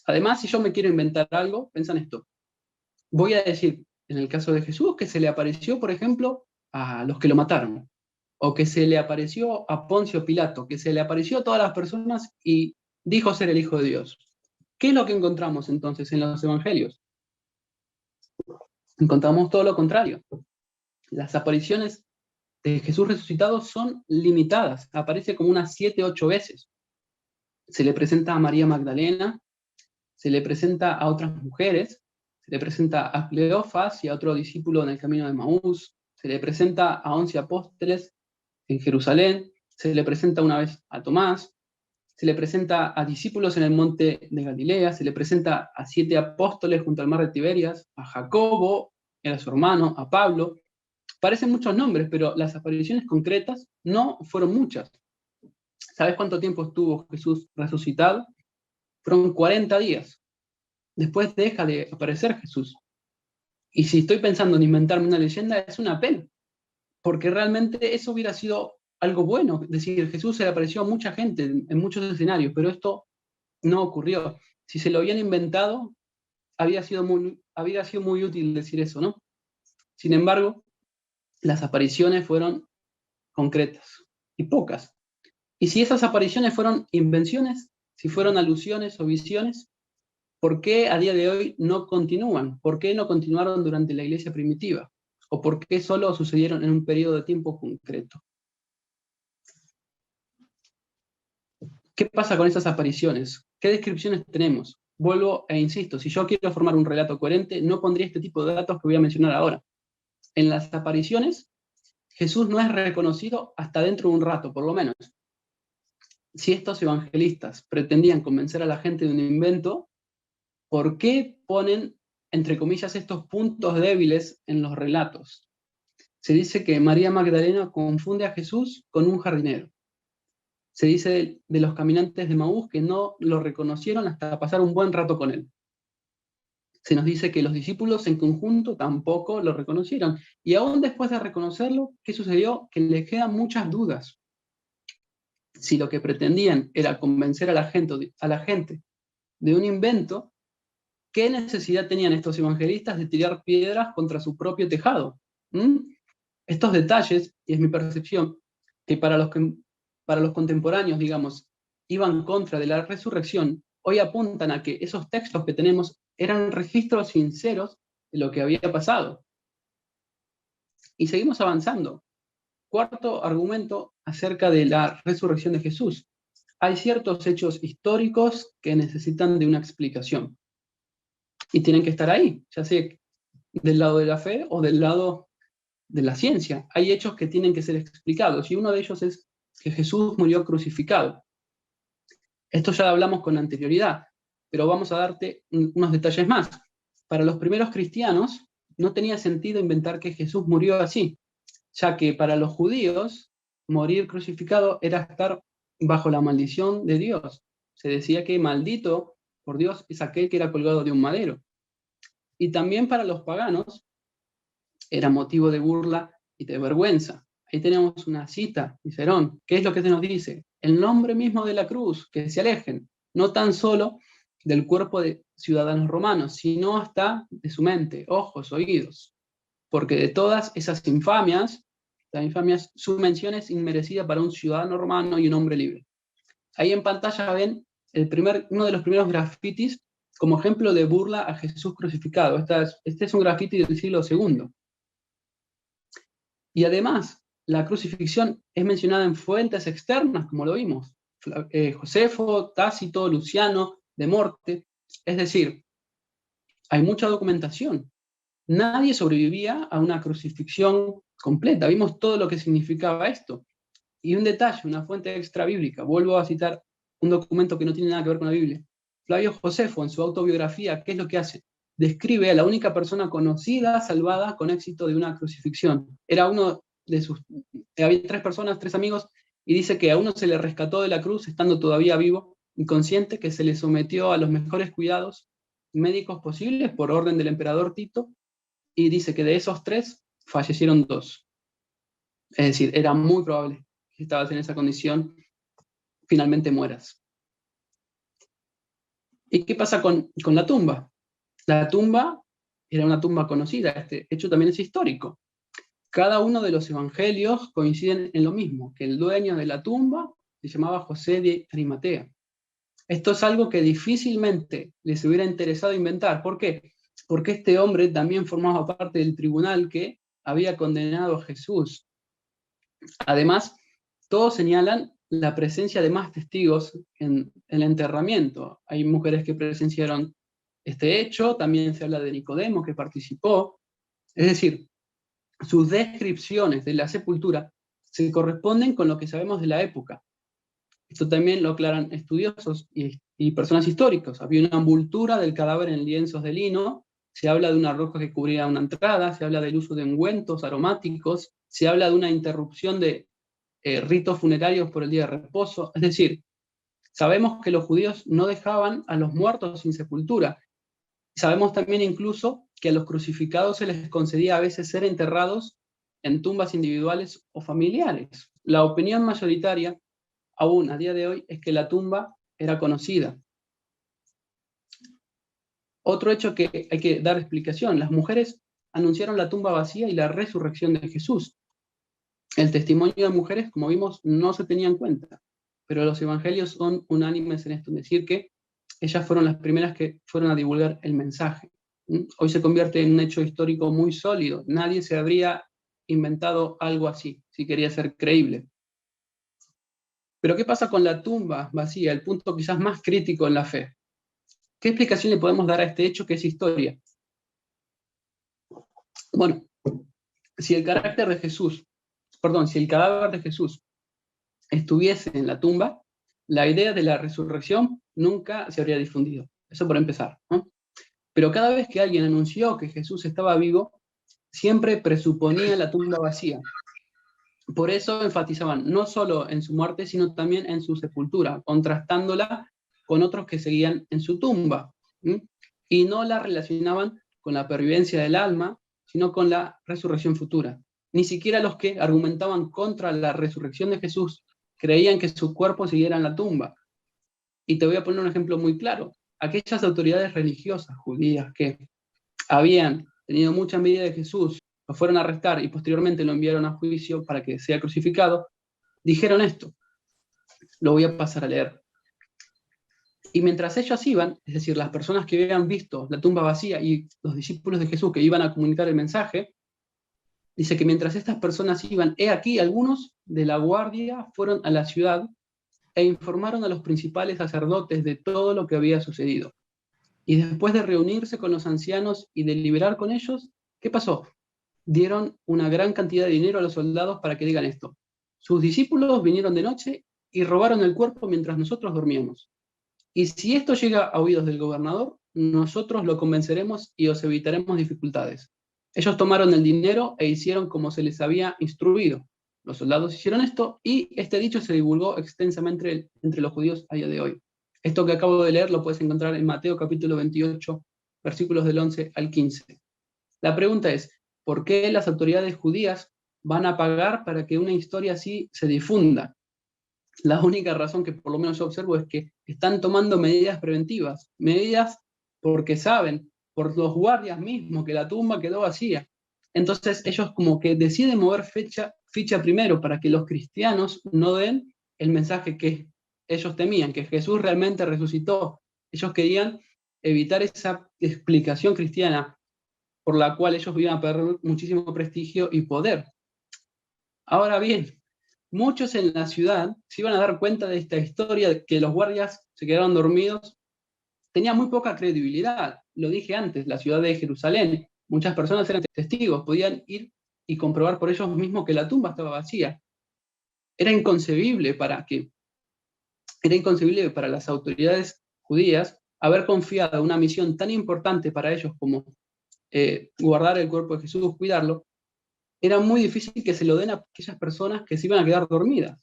Además, si yo me quiero inventar algo, piensan esto. Voy a decir, en el caso de Jesús, que se le apareció, por ejemplo, a los que lo mataron, o que se le apareció a Poncio Pilato, que se le apareció a todas las personas y dijo ser el Hijo de Dios. ¿Qué es lo que encontramos entonces en los evangelios? Encontramos todo lo contrario. Las apariciones de Jesús resucitado son limitadas, aparece como unas 7, 8 veces. Se le presenta a María Magdalena, se le presenta a otras mujeres, se le presenta a Cleofas y a otro discípulo en el camino de Maús, se le presenta a 11 apóstoles en Jerusalén, se le presenta una vez a Tomás, se le presenta a discípulos en el monte de Galilea, se le presenta a 7 apóstoles junto al mar de Tiberias, a Jacobo, era su hermano, a Pablo. Parecen muchos nombres, pero las apariciones concretas no fueron muchas. ¿Sabes cuánto tiempo estuvo Jesús resucitado? Fueron 40 días. Después deja de aparecer Jesús. Y si estoy pensando en inventarme una leyenda, es una pena, porque realmente eso hubiera sido algo bueno. Es decir, Jesús se le apareció a mucha gente en muchos escenarios, pero esto no ocurrió. Si se lo habían inventado, habría sido muy útil decir eso, ¿no? Sin embargo, las apariciones fueron concretas y pocas. Y si esas apariciones fueron invenciones, si fueron alusiones o visiones, ¿por qué a día de hoy no continúan? ¿Por qué no continuaron durante la iglesia primitiva? ¿O por qué solo sucedieron en un periodo de tiempo concreto? ¿Qué pasa con esas apariciones? ¿Qué descripciones tenemos? Vuelvo e insisto, si yo quiero formar un relato coherente, no pondría este tipo de datos que voy a mencionar ahora. En las apariciones, Jesús no es reconocido hasta dentro de un rato, por lo menos. Si estos evangelistas pretendían convencer a la gente de un invento, ¿por qué ponen, entre comillas, estos puntos débiles en los relatos? Se dice que María Magdalena confunde a Jesús con un jardinero. Se dice de los caminantes de Maús que no lo reconocieron hasta pasar un buen rato con él. se nos dice que los discípulos en conjunto tampoco lo reconocieron. Y aún después de reconocerlo, ¿qué sucedió? Que les quedan muchas dudas. Si lo que pretendían era convencer a la gente de un invento, ¿qué necesidad tenían estos evangelistas de tirar piedras contra su propio tejado? ¿Mm? Estos detalles, y es mi percepción, que para los contemporáneos, digamos, iban contra de la resurrección, hoy apuntan a que esos textos que tenemos eran registros sinceros de lo que había pasado. Y seguimos avanzando. Cuarto argumento acerca de la resurrección de Jesús. Hay ciertos hechos históricos que necesitan de una explicación. Y tienen que estar ahí, ya sea del lado de la fe o del lado de la ciencia. Hay hechos que tienen que ser explicados, y uno de ellos es que Jesús murió crucificado. Esto ya lo hablamos con anterioridad, pero vamos a darte unos detalles más. Para los primeros cristianos no tenía sentido inventar que Jesús murió así, ya que para los judíos morir crucificado era estar bajo la maldición de Dios. Se decía que maldito por Dios es aquel que era colgado de un madero. Y también para los paganos era motivo de burla y de vergüenza. Ahí tenemos una cita, Cicerón. ¿Qué es lo que se nos dice? El nombre mismo de la cruz, que se alejen, no tan solo del cuerpo de ciudadanos romanos, sino hasta de su mente, ojos, oídos. Porque de todas esas infamias, su mención es inmerecida para un ciudadano romano y un hombre libre. Ahí en pantalla ven uno de los primeros grafitis como ejemplo de burla a Jesús crucificado. Este es un grafiti del siglo II. Y además, la crucifixión es mencionada en fuentes externas, como lo vimos. Josefo, Tácito, Luciano, de Morte. Es decir, hay mucha documentación. Nadie sobrevivía a una crucifixión completa. Vimos todo lo que significaba esto. Y un detalle, una fuente extra bíblica. Vuelvo a citar un documento que no tiene nada que ver con la Biblia. Flavio Josefo, en su autobiografía, ¿qué es lo que hace? Describe a la única persona conocida salvada con éxito de una crucifixión. Era uno de sus... Había 3 personas, 3 amigos, y dice que a uno se le rescató de la cruz estando todavía vivo, inconsciente, que se le sometió a los mejores cuidados médicos posibles por orden del emperador Tito, y dice que de esos 3 fallecieron 2. Es decir, era muy probable que si estabas en esa condición, finalmente mueras. ¿Y qué pasa con la tumba? La tumba era una tumba conocida, este hecho también es histórico. Cada uno de los evangelios coinciden en lo mismo, que el dueño de la tumba se llamaba José de Arimatea. Esto es algo que difícilmente les hubiera interesado inventar. ¿Por qué? Porque este hombre también formaba parte del tribunal que había condenado a Jesús. Además, todos señalan la presencia de más testigos en el enterramiento. Hay mujeres que presenciaron este hecho, también se habla de Nicodemo que participó. Es decir, sus descripciones de la sepultura se corresponden con lo que sabemos de la época. Esto también lo aclaran estudiosos y personas históricas. Había una envoltura del cadáver en lienzos de lino, se habla de una roca que cubría una entrada, se habla del uso de ungüentos aromáticos, se habla de una interrupción de ritos funerarios por el día de reposo. Es decir, sabemos que los judíos no dejaban a los muertos sin sepultura. Sabemos también incluso que a los crucificados se les concedía a veces ser enterrados en tumbas individuales o familiares. La opinión mayoritaria, aún a día de hoy, es que la tumba era conocida. Otro hecho que hay que dar explicación: las mujeres anunciaron la tumba vacía y la resurrección de Jesús. El testimonio de mujeres, como vimos, no se tenía en cuenta, pero los evangelios son unánimes en esto, es decir, que ellas fueron las primeras que fueron a divulgar el mensaje. Hoy se convierte en un hecho histórico muy sólido. Nadie se habría inventado algo así, si quería ser creíble. Pero ¿qué pasa con la tumba vacía? El punto quizás más crítico en la fe. ¿Qué explicación le podemos dar a este hecho que es historia? Bueno, si el cadáver de Jesús estuviese en la tumba, la idea de la resurrección nunca se habría difundido. Eso por empezar, ¿no? Pero cada vez que alguien anunció que Jesús estaba vivo, siempre presuponía la tumba vacía. Por eso enfatizaban no solo en su muerte, sino también en su sepultura, contrastándola con otros que seguían en su tumba. y no la relacionaban con la pervivencia del alma, sino con la resurrección futura. Ni siquiera los que argumentaban contra la resurrección de Jesús creían que su cuerpo siguiera en la tumba. Y te voy a poner un ejemplo muy claro. Aquellas autoridades religiosas judías que habían tenido mucha envidia de Jesús, lo fueron a arrestar y posteriormente lo enviaron a juicio para que sea crucificado, dijeron esto. Lo voy a pasar a leer. Y mientras ellos iban, es decir, las personas que habían visto la tumba vacía y los discípulos de Jesús que iban a comunicar el mensaje, dice que mientras estas personas iban, he aquí, algunos de la guardia fueron a la ciudad e informaron a los principales sacerdotes de todo lo que había sucedido. Y después de reunirse con los ancianos y deliberar con ellos, ¿qué pasó? Dieron una gran cantidad de dinero a los soldados para que digan esto. Sus discípulos vinieron de noche y robaron el cuerpo mientras nosotros dormíamos. Y si esto llega a oídos del gobernador, nosotros lo convenceremos y os evitaremos dificultades. Ellos tomaron el dinero e hicieron como se les había instruido. Los soldados hicieron esto y este dicho se divulgó extensamente entre los judíos a día de hoy. Esto que acabo de leer lo puedes encontrar en Mateo capítulo 28, versículos del 11 al 15. La pregunta es, ¿por qué las autoridades judías van a pagar para que una historia así se difunda? La única razón que por lo menos yo observo es que están tomando medidas preventivas, medidas porque saben, por los guardias mismos, que la tumba quedó vacía. Entonces ellos como que deciden mover ficha primero para que los cristianos no den el mensaje que ellos temían, que Jesús realmente resucitó. Ellos querían evitar esa explicación cristiana por la cual ellos iban a perder muchísimo prestigio y poder. Ahora bien, muchos en la ciudad se iban a dar cuenta de esta historia de que los guardias se quedaron dormidos. Tenía muy poca credibilidad. Lo dije antes, la ciudad de Jerusalén. Muchas personas eran testigos, podían ir y comprobar por ellos mismos que la tumba estaba vacía. Era inconcebible para las autoridades judías haber confiado una misión tan importante para ellos como guardar el cuerpo de Jesús, cuidarlo. Era muy difícil que se lo den a aquellas personas que se iban a quedar dormidas.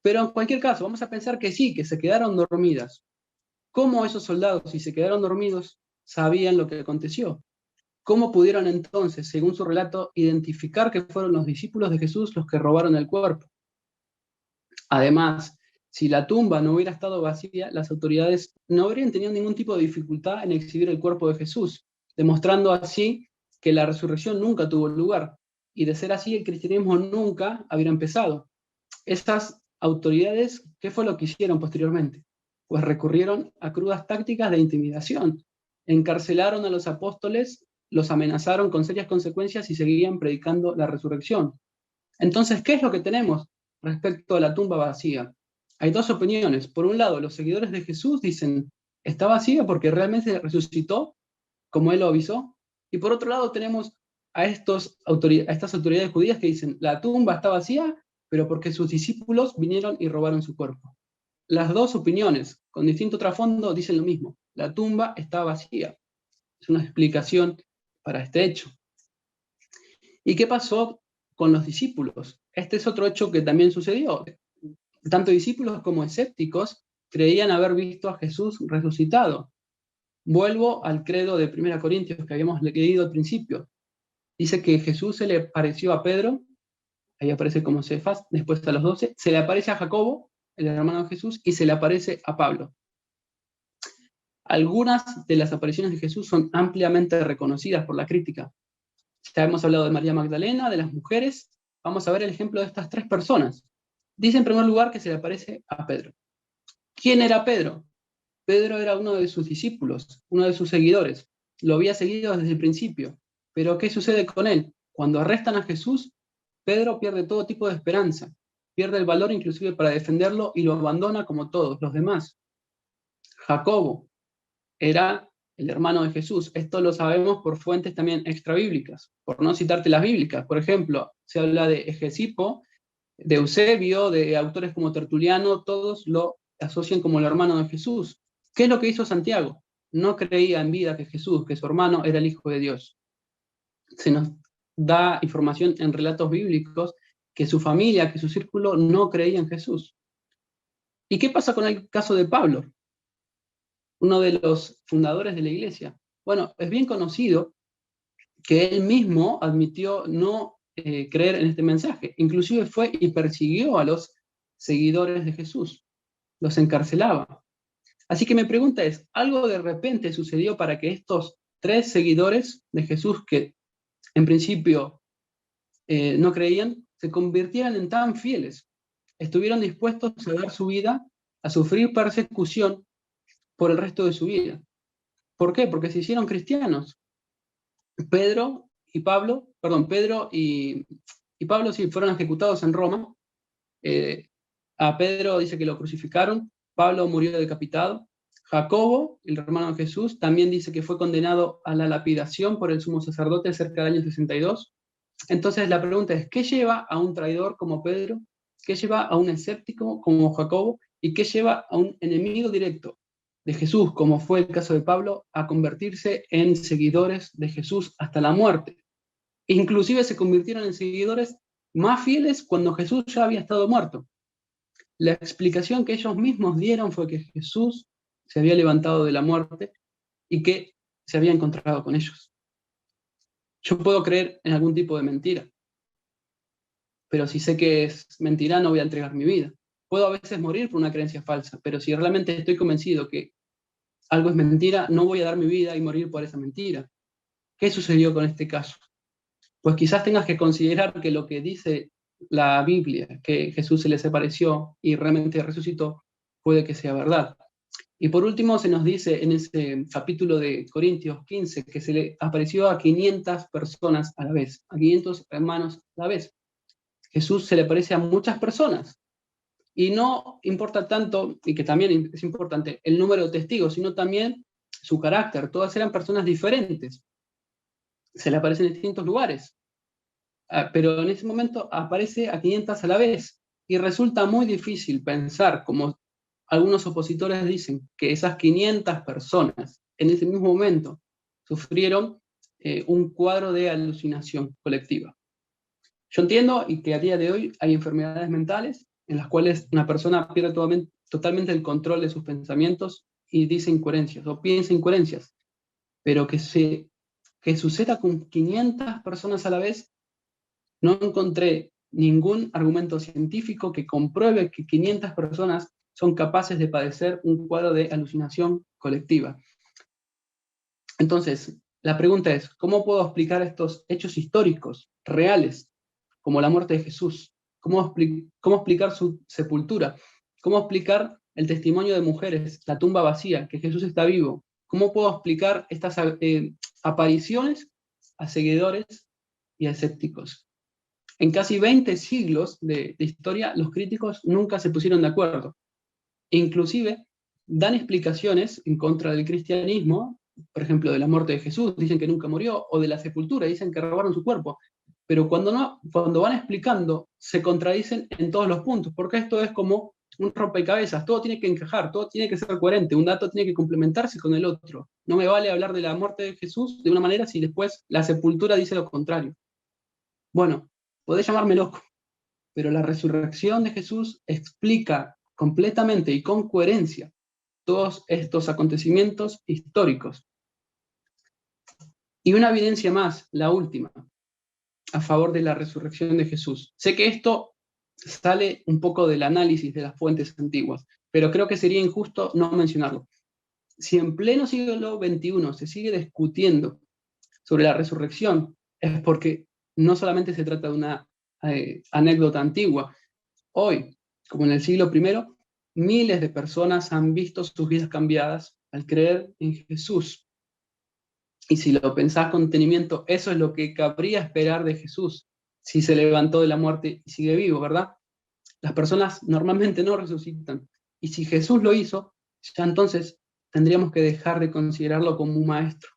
Pero en cualquier caso, vamos a pensar que sí, que se quedaron dormidas. ¿Cómo esos soldados, si se quedaron dormidos, sabían lo que aconteció? ¿Cómo pudieron entonces, según su relato, identificar que fueron los discípulos de Jesús los que robaron el cuerpo? Además, si la tumba no hubiera estado vacía, las autoridades no habrían tenido ningún tipo de dificultad en exhibir el cuerpo de Jesús, demostrando así que la resurrección nunca tuvo lugar, y de ser así el cristianismo nunca habría empezado. Estas autoridades, ¿qué fue lo que hicieron posteriormente? Pues recurrieron a crudas tácticas de intimidación, encarcelaron a los apóstoles, los amenazaron con serias consecuencias y seguían predicando la resurrección. Entonces, ¿qué es lo que tenemos respecto a la tumba vacía? Hay dos opiniones. Por un lado, los seguidores de Jesús dicen, está vacía porque realmente resucitó, como él lo avisó. Y por otro lado tenemos a estas autoridades judías que dicen, la tumba está vacía, pero porque sus discípulos vinieron y robaron su cuerpo. Las dos opiniones, con distinto trasfondo, dicen lo mismo. La tumba está vacía. Es una explicación para este hecho. ¿Y qué pasó con los discípulos? Este es otro hecho que también sucedió. Tanto discípulos como escépticos creían haber visto a Jesús resucitado. Vuelvo al credo de 1 Corintios que habíamos leído al principio. Dice que Jesús se le apareció a Pedro, ahí aparece como Cefas, después a los 12, se le aparece a Jacobo, el hermano de Jesús, y se le aparece a Pablo. Algunas de las apariciones de Jesús son ampliamente reconocidas por la crítica. Ya hemos hablado de María Magdalena, de las mujeres. Vamos a ver el ejemplo de estas tres personas. Dice en primer lugar que se le aparece a Pedro. ¿Quién era Pedro? Pedro era uno de sus discípulos, uno de sus seguidores. Lo había seguido desde el principio. Pero ¿qué sucede con él? Cuando arrestan a Jesús, Pedro pierde todo tipo de esperanza. Pierde el valor inclusive para defenderlo y lo abandona como todos los demás. Jacobo era el hermano de Jesús. Esto lo sabemos por fuentes también extrabíblicas, por no citarte las bíblicas. Por ejemplo, se habla de Egesipo, de Eusebio, de autores como Tertuliano, todos lo asocian como el hermano de Jesús. ¿Qué es lo que hizo Santiago? No creía en vida que Jesús, que su hermano era el Hijo de Dios. Se nos da información en relatos bíblicos que su familia, que su círculo no creía en Jesús. ¿Y qué pasa con el caso de Pablo? uno de los fundadores de la iglesia. Bueno, es bien conocido que él mismo admitió no creer en este mensaje. Inclusive fue y persiguió a los seguidores de Jesús, los encarcelaba. Así que mi pregunta es, ¿algo de repente sucedió para que estos 3 seguidores de Jesús, que en principio no creían, se convirtieran en tan fieles? Estuvieron dispuestos a dar su vida, a sufrir persecución por el resto de su vida. ¿Por qué? Porque se hicieron cristianos. Pedro y Pablo sí fueron ejecutados en Roma. A Pedro dice que lo crucificaron, Pablo murió decapitado. Jacobo, el hermano de Jesús, también dice que fue condenado a la lapidación por el sumo sacerdote cerca del año 62. Entonces la pregunta es, ¿qué lleva a un traidor como Pedro? ¿Qué lleva a un escéptico como Jacobo? ¿Y qué lleva a un enemigo directo de Jesús, como fue el caso de Pablo, a convertirse en seguidores de Jesús hasta la muerte? Inclusive se convirtieron en seguidores más fieles cuando Jesús ya había estado muerto. La explicación que ellos mismos dieron fue que Jesús se había levantado de la muerte y que se había encontrado con ellos. Yo puedo creer en algún tipo de mentira, pero si sé que es mentira, no voy a entregar mi vida. Puedo a veces morir por una creencia falsa, pero si realmente estoy convencido que algo es mentira, no voy a dar mi vida y morir por esa mentira. ¿Qué sucedió con este caso? Pues quizás tengas que considerar que lo que dice la Biblia, que Jesús se les apareció y realmente resucitó, puede que sea verdad. Y por último se nos dice en ese capítulo de Corintios 15 que se le apareció a 500 personas a la vez, a 500 hermanos a la vez. Jesús se le aparece a muchas personas. Y no importa tanto, y que también es importante, el número de testigos, sino también su carácter. Todas eran personas diferentes. Se le aparece en distintos lugares. Pero en ese momento aparece a 500 a la vez. Y resulta muy difícil pensar, como algunos opositores dicen, que esas 500 personas en ese mismo momento sufrieron un cuadro de alucinación colectiva. Yo entiendo y que a día de hoy hay enfermedades mentales en las cuales una persona pierde totalmente el control de sus pensamientos y dice incoherencias o piensa incoherencias, pero que suceda con 500 personas a la vez, no encontré ningún argumento científico que compruebe que 500 personas son capaces de padecer un cuadro de alucinación colectiva. Entonces, la pregunta es, ¿cómo puedo explicar estos hechos históricos, reales, como la muerte de Jesús? ¿Cómo explicar su sepultura? ¿Cómo explicar el testimonio de mujeres, la tumba vacía, que Jesús está vivo? ¿Cómo puedo explicar estas apariciones a seguidores y a escépticos? En casi 20 siglos de historia, los críticos nunca se pusieron de acuerdo. Inclusive, dan explicaciones en contra del cristianismo, por ejemplo, de la muerte de Jesús, dicen que nunca murió, o de la sepultura, dicen que robaron su cuerpo. Pero cuando van explicando, se contradicen en todos los puntos, porque esto es como un rompecabezas, todo tiene que encajar, todo tiene que ser coherente, un dato tiene que complementarse con el otro. No me vale hablar de la muerte de Jesús de una manera si después la sepultura dice lo contrario. Bueno, podés llamarme loco, pero la resurrección de Jesús explica completamente y con coherencia todos estos acontecimientos históricos. Y una evidencia más, la última, a favor de la resurrección de Jesús. Sé que esto sale un poco del análisis de las fuentes antiguas, pero creo que sería injusto no mencionarlo. Si en pleno siglo XXI se sigue discutiendo sobre la resurrección, es porque no solamente se trata de una anécdota antigua. Hoy, como en el siglo I, miles de personas han visto sus vidas cambiadas al creer en Jesús. Y si lo pensás con detenimiento, eso es lo que cabría esperar de Jesús, si se levantó de la muerte y sigue vivo, ¿verdad? Las personas normalmente no resucitan. Y si Jesús lo hizo, ya entonces tendríamos que dejar de considerarlo como un maestro.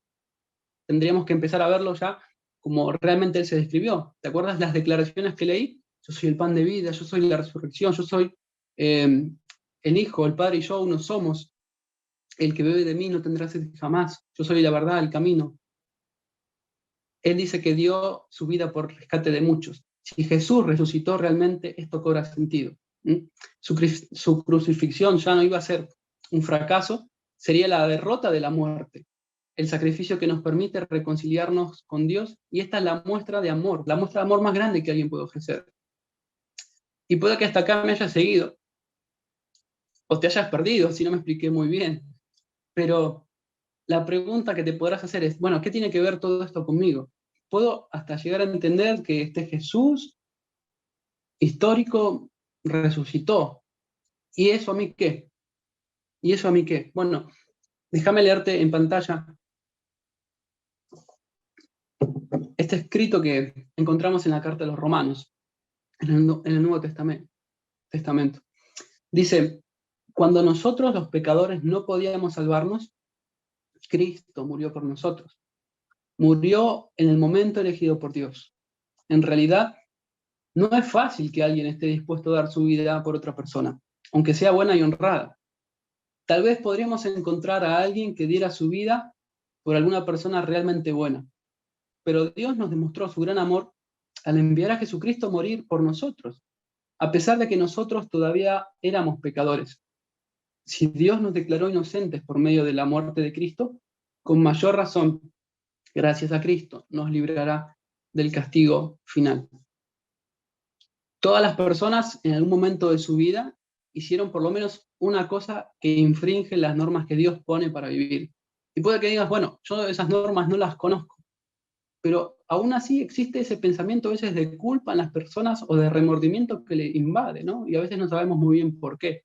Tendríamos que empezar a verlo ya como realmente él se describió. ¿Te acuerdas las declaraciones que leí? Yo soy el pan de vida, yo soy la resurrección, yo soy el Hijo, el Padre y yo uno somos. El que bebe de mí no tendrá sed jamás. Yo soy la verdad, el camino. Él dice que dio su vida por rescate de muchos. Si Jesús resucitó realmente, esto cobra sentido. Su crucifixión ya no iba a ser un fracaso, sería la derrota de la muerte, el sacrificio que nos permite reconciliarnos con Dios, y esta es la muestra de amor más grande que alguien puede ofrecer. Y puede que hasta acá me hayas seguido, o te hayas perdido, si no me expliqué muy bien, pero la pregunta que te podrás hacer es, bueno, ¿qué tiene que ver todo esto conmigo? Puedo hasta llegar a entender que este Jesús histórico resucitó, ¿y eso a mí qué? ¿Y eso a mí qué? Bueno, déjame leerte en pantalla este escrito que encontramos en la carta de los Romanos, en el Nuevo Testamento. Dice, cuando nosotros los pecadores no podíamos salvarnos, Cristo murió por nosotros. Murió en el momento elegido por Dios. En realidad, no es fácil que alguien esté dispuesto a dar su vida por otra persona, aunque sea buena y honrada. Tal vez podríamos encontrar a alguien que diera su vida por alguna persona realmente buena. Pero Dios nos demostró su gran amor al enviar a Jesucristo a morir por nosotros, a pesar de que nosotros todavía éramos pecadores. Si Dios nos declaró inocentes por medio de la muerte de Cristo, con mayor razón, gracias a Cristo, nos librará del castigo final. Todas las personas en algún momento de su vida hicieron por lo menos una cosa que infringe las normas que Dios pone para vivir. Y puede que digas, bueno, yo esas normas no las conozco, pero aún así existe ese pensamiento a veces de culpa en las personas o de remordimiento que le invade, ¿no? Y a veces no sabemos muy bien por qué.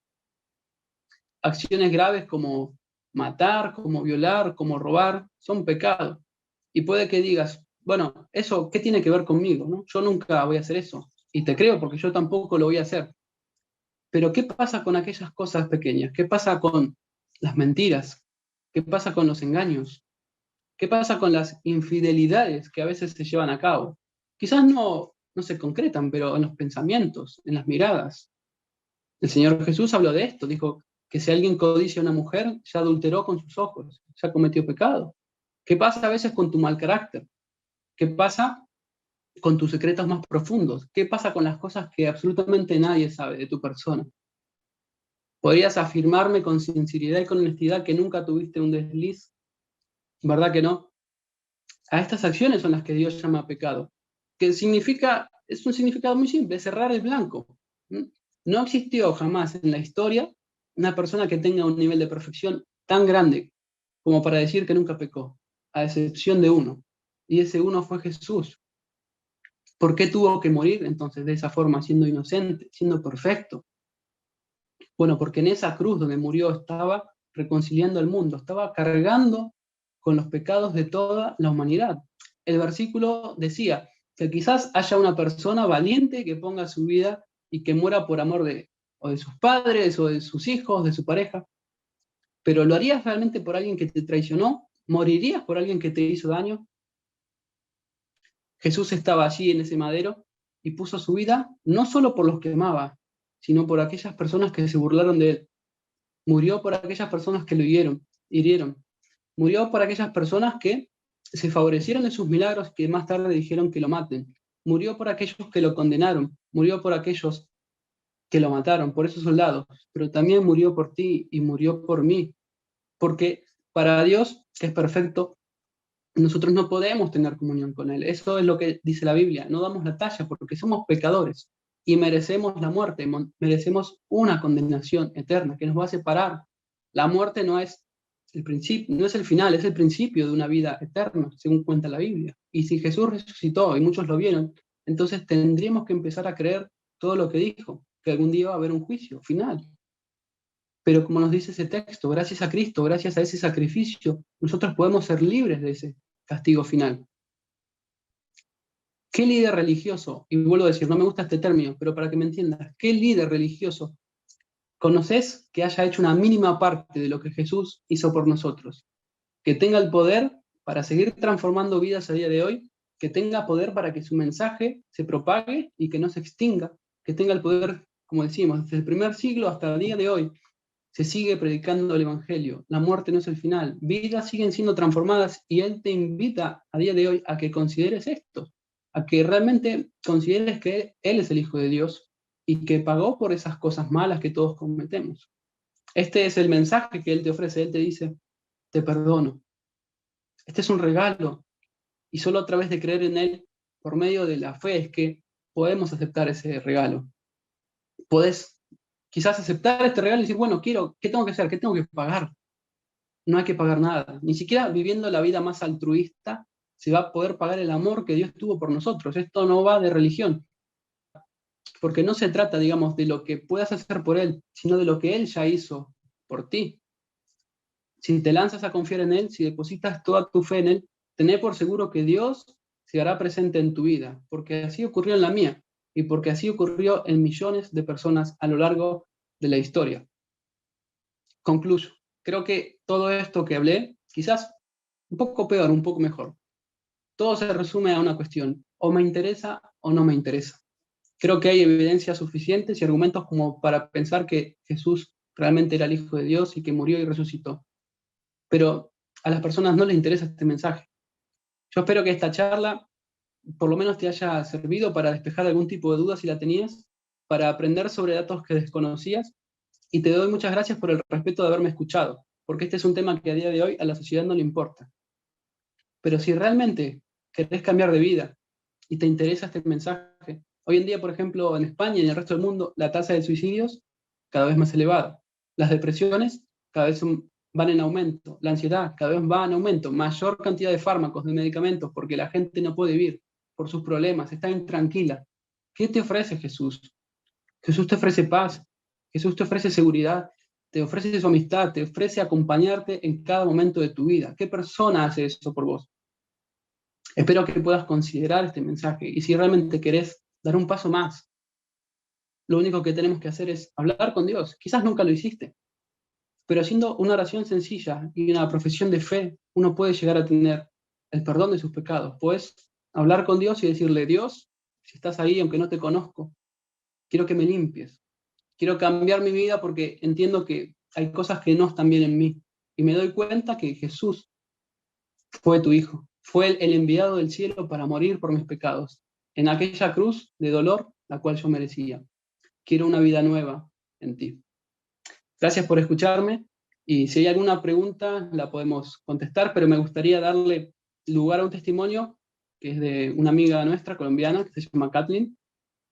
Acciones graves como matar, como violar, como robar, son pecados. Y puede que digas, bueno, ¿eso qué tiene que ver conmigo, no? Yo nunca voy a hacer eso. Y te creo porque yo tampoco lo voy a hacer. Pero ¿qué pasa con aquellas cosas pequeñas? ¿Qué pasa con las mentiras? ¿Qué pasa con los engaños? ¿Qué pasa con las infidelidades que a veces se llevan a cabo? Quizás no se concretan, pero en los pensamientos, en las miradas. El Señor Jesús habló de esto, dijo que si alguien codicia a una mujer, ya adulteró con sus ojos, ya cometió pecado. ¿Qué pasa a veces con tu mal carácter? ¿Qué pasa con tus secretos más profundos? ¿Qué pasa con las cosas que absolutamente nadie sabe de tu persona? ¿Podrías afirmarme con sinceridad y con honestidad que nunca tuviste un desliz? ¿Verdad que no? A estas acciones son las que Dios llama pecado, que significa, es un significado muy simple, cerrar el blanco. No existió jamás en la historia una persona que tenga un nivel de perfección tan grande como para decir que nunca pecó, a excepción de uno, y ese uno fue Jesús. ¿Por qué tuvo que morir entonces de esa forma, siendo inocente, siendo perfecto? Bueno, porque en esa cruz donde murió estaba reconciliando al mundo, estaba cargando con los pecados de toda la humanidad. El versículo decía que quizás haya una persona valiente que ponga su vida y que muera por amor o de sus padres, o de sus hijos, de su pareja, pero ¿lo harías realmente por alguien que te traicionó? ¿Morirías por alguien que te hizo daño? Jesús estaba allí en ese madero y puso su vida no solo por los que amaba, sino por aquellas personas que se burlaron de él. Murió por aquellas personas que lo hirieron. Murió por aquellas personas que se favorecieron de sus milagros, que más tarde dijeron que lo maten. Murió por aquellos que lo condenaron. Murió por aquellos que lo mataron, por esos soldados. Pero también murió por ti y murió por mí. Porque para Dios, que es perfecto, nosotros no podemos tener comunión con Él. Eso es lo que dice la Biblia. No damos la talla porque somos pecadores y merecemos la muerte, merecemos una condenación eterna que nos va a separar. La muerte no es el principio, no es el final, es el principio de una vida eterna, según cuenta la Biblia. Y si Jesús resucitó y muchos lo vieron, entonces tendríamos que empezar a creer todo lo que dijo, que algún día va a haber un juicio final. Pero como nos dice ese texto, gracias a Cristo, gracias a ese sacrificio, nosotros podemos ser libres de ese castigo final. ¿Qué líder religioso, y vuelvo a decir, no me gusta este término, pero para que me entiendas, qué líder religioso conoces que haya hecho una mínima parte de lo que Jesús hizo por nosotros? Que tenga el poder para seguir transformando vidas a día de hoy, que tenga poder para que su mensaje se propague y que no se extinga, que tenga el poder, como decimos, desde el primer siglo hasta el día de hoy, se sigue predicando el Evangelio. La muerte no es el final. Vidas siguen siendo transformadas y Él te invita a día de hoy a que consideres esto, a que realmente consideres que Él es el Hijo de Dios y que pagó por esas cosas malas que todos cometemos. Este es el mensaje que Él te ofrece. Él te dice, te perdono. Este es un regalo. Y solo a través de creer en Él, por medio de la fe, es que podemos aceptar ese regalo. Podés quizás aceptar este regalo y decir, bueno, ¿qué tengo que hacer? ¿Qué tengo que pagar? No hay que pagar nada. Ni siquiera viviendo la vida más altruista se va a poder pagar el amor que Dios tuvo por nosotros. Esto no va de religión, porque no se trata, digamos, de lo que puedas hacer por Él, sino de lo que Él ya hizo por ti. Si te lanzas a confiar en Él, si depositas toda tu fe en Él, tené por seguro que Dios se hará presente en tu vida, porque así ocurrió en la mía y porque así ocurrió en millones de personas a lo largo de la historia. Concluyo. Creo que todo esto que hablé, quizás un poco peor, un poco mejor. Todo se resume a una cuestión: o me interesa o no me interesa. Creo que hay evidencias suficientes y argumentos como para pensar que Jesús realmente era el Hijo de Dios y que murió y resucitó. Pero a las personas no les interesa este mensaje. Yo espero que esta charla por lo menos te haya servido para despejar algún tipo de duda si la tenías, para aprender sobre datos que desconocías, y te doy muchas gracias por el respeto de haberme escuchado, porque este es un tema que a día de hoy a la sociedad no le importa. Pero si realmente querés cambiar de vida y te interesa este mensaje, hoy en día, por ejemplo, en España y en el resto del mundo, la tasa de suicidios cada vez más elevada. Las depresiones cada vez van en aumento. La ansiedad cada vez va en aumento. Mayor cantidad de fármacos, de medicamentos, porque la gente no puede vivir por sus problemas, está intranquila. ¿Qué te ofrece Jesús? Jesús te ofrece paz, Jesús te ofrece seguridad, te ofrece su amistad, te ofrece acompañarte en cada momento de tu vida. ¿Qué persona hace eso por vos? Espero que puedas considerar este mensaje y si realmente querés dar un paso más, lo único que tenemos que hacer es hablar con Dios. Quizás nunca lo hiciste, pero haciendo una oración sencilla y una profesión de fe, uno puede llegar a tener el perdón de sus pecados. Puedes hablar con Dios y decirle, Dios, si estás ahí, aunque no te conozco, quiero que me limpies. Quiero cambiar mi vida porque entiendo que hay cosas que no están bien en mí. Y me doy cuenta que Jesús fue tu Hijo. Fue el enviado del cielo para morir por mis pecados, en aquella cruz de dolor la cual yo merecía. Quiero una vida nueva en ti. Gracias por escucharme y si hay alguna pregunta la podemos contestar, pero me gustaría darle lugar a un testimonio que es de una amiga nuestra colombiana que se llama Kathleen.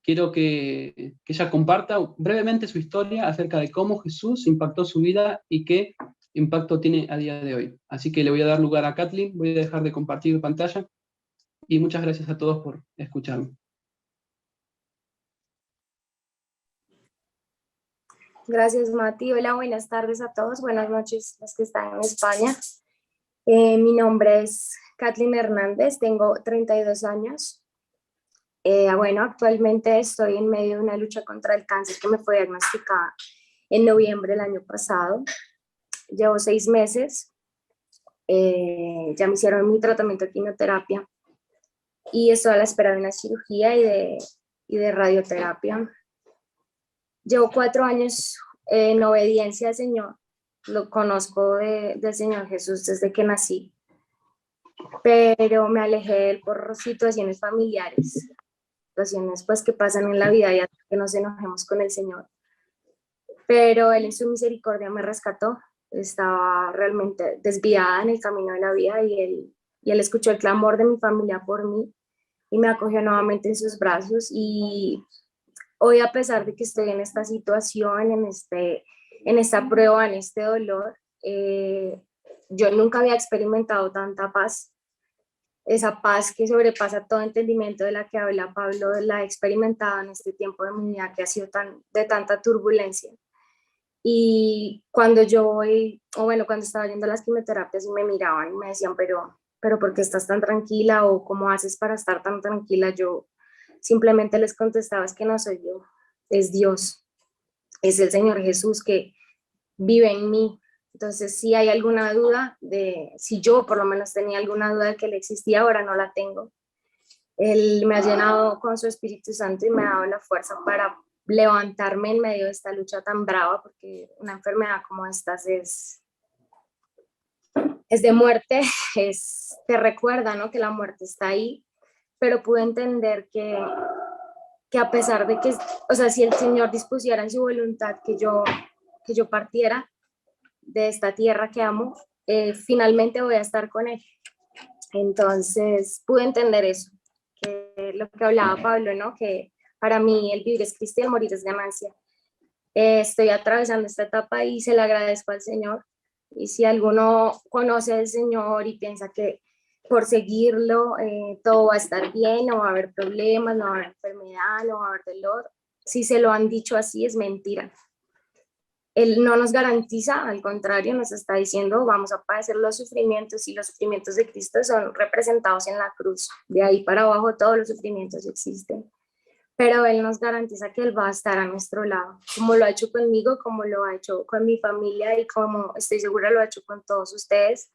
Quiero que ella comparta brevemente su historia acerca de cómo Jesús impactó su vida y qué impacto tiene a día de hoy. Así que le voy a dar lugar a Kathleen, voy a dejar de compartir pantalla y muchas gracias a todos por escucharme. Gracias, Mati. Hola, buenas tardes a todos. Buenas noches los que están en España. Mi nombre es Kathleen Hernández, tengo 32 años. Bueno, actualmente estoy en medio de una lucha contra el cáncer que me fue diagnosticada en noviembre del año pasado. Llevo 6 meses. Ya me hicieron mi tratamiento de quimioterapia y estoy a la espera de una cirugía y de radioterapia. Llevo 4 años en obediencia al Señor. Lo conozco del Señor Jesús desde que nací, pero me alejé de él por situaciones familiares, situaciones pues que pasan en la vida y hasta que nos enojemos con el Señor. Pero Él en su misericordia me rescató. Estaba realmente desviada en el camino de la vida y él escuchó el clamor de mi familia por mí y me acogió nuevamente en sus brazos. Y hoy, a pesar de que estoy en esta situación, en esta prueba, en este dolor, yo nunca había experimentado tanta paz. Esa paz que sobrepasa todo entendimiento de la que habla Pablo, la he experimentado en este tiempo de mi vida que ha sido de tanta turbulencia. Y cuando yo voy, o bueno, cuando estaba yendo a las quimioterapias y me miraban y me decían, pero ¿por qué estás tan tranquila? ¿O cómo haces para estar tan tranquila? Yo simplemente les contestaba, es que no soy yo, es Dios, es el Señor Jesús que vive en mí. Entonces, si hay alguna duda si yo por lo menos tenía alguna duda de que Él existía, ahora no la tengo. Él me ha llenado con su Espíritu Santo y me ha dado la fuerza para levantarme en medio de esta lucha tan brava, porque una enfermedad como estas es de muerte, te recuerda, ¿no?, que la muerte está ahí, pero pude entender que a pesar de que, o sea, si el Señor dispusiera en su voluntad que yo partiera, de esta tierra que amo, finalmente voy a estar con Él. Entonces pude entender eso, que lo que hablaba Pablo, ¿no? Que para mí el vivir es Cristo y el morir es ganancia. Estoy atravesando esta etapa y se le agradezco al Señor. Y si alguno conoce al Señor y piensa que por seguirlo todo va a estar bien, no va a haber problemas, no va a haber enfermedad, no va a haber dolor, si se lo han dicho así es mentira. Él no nos garantiza, al contrario, nos está diciendo vamos a padecer los sufrimientos, y los sufrimientos de Cristo son representados en la cruz. De ahí para abajo todos los sufrimientos existen. Pero Él nos garantiza que Él va a estar a nuestro lado, como lo ha hecho conmigo, como lo ha hecho con mi familia y como estoy segura lo ha hecho con todos ustedes.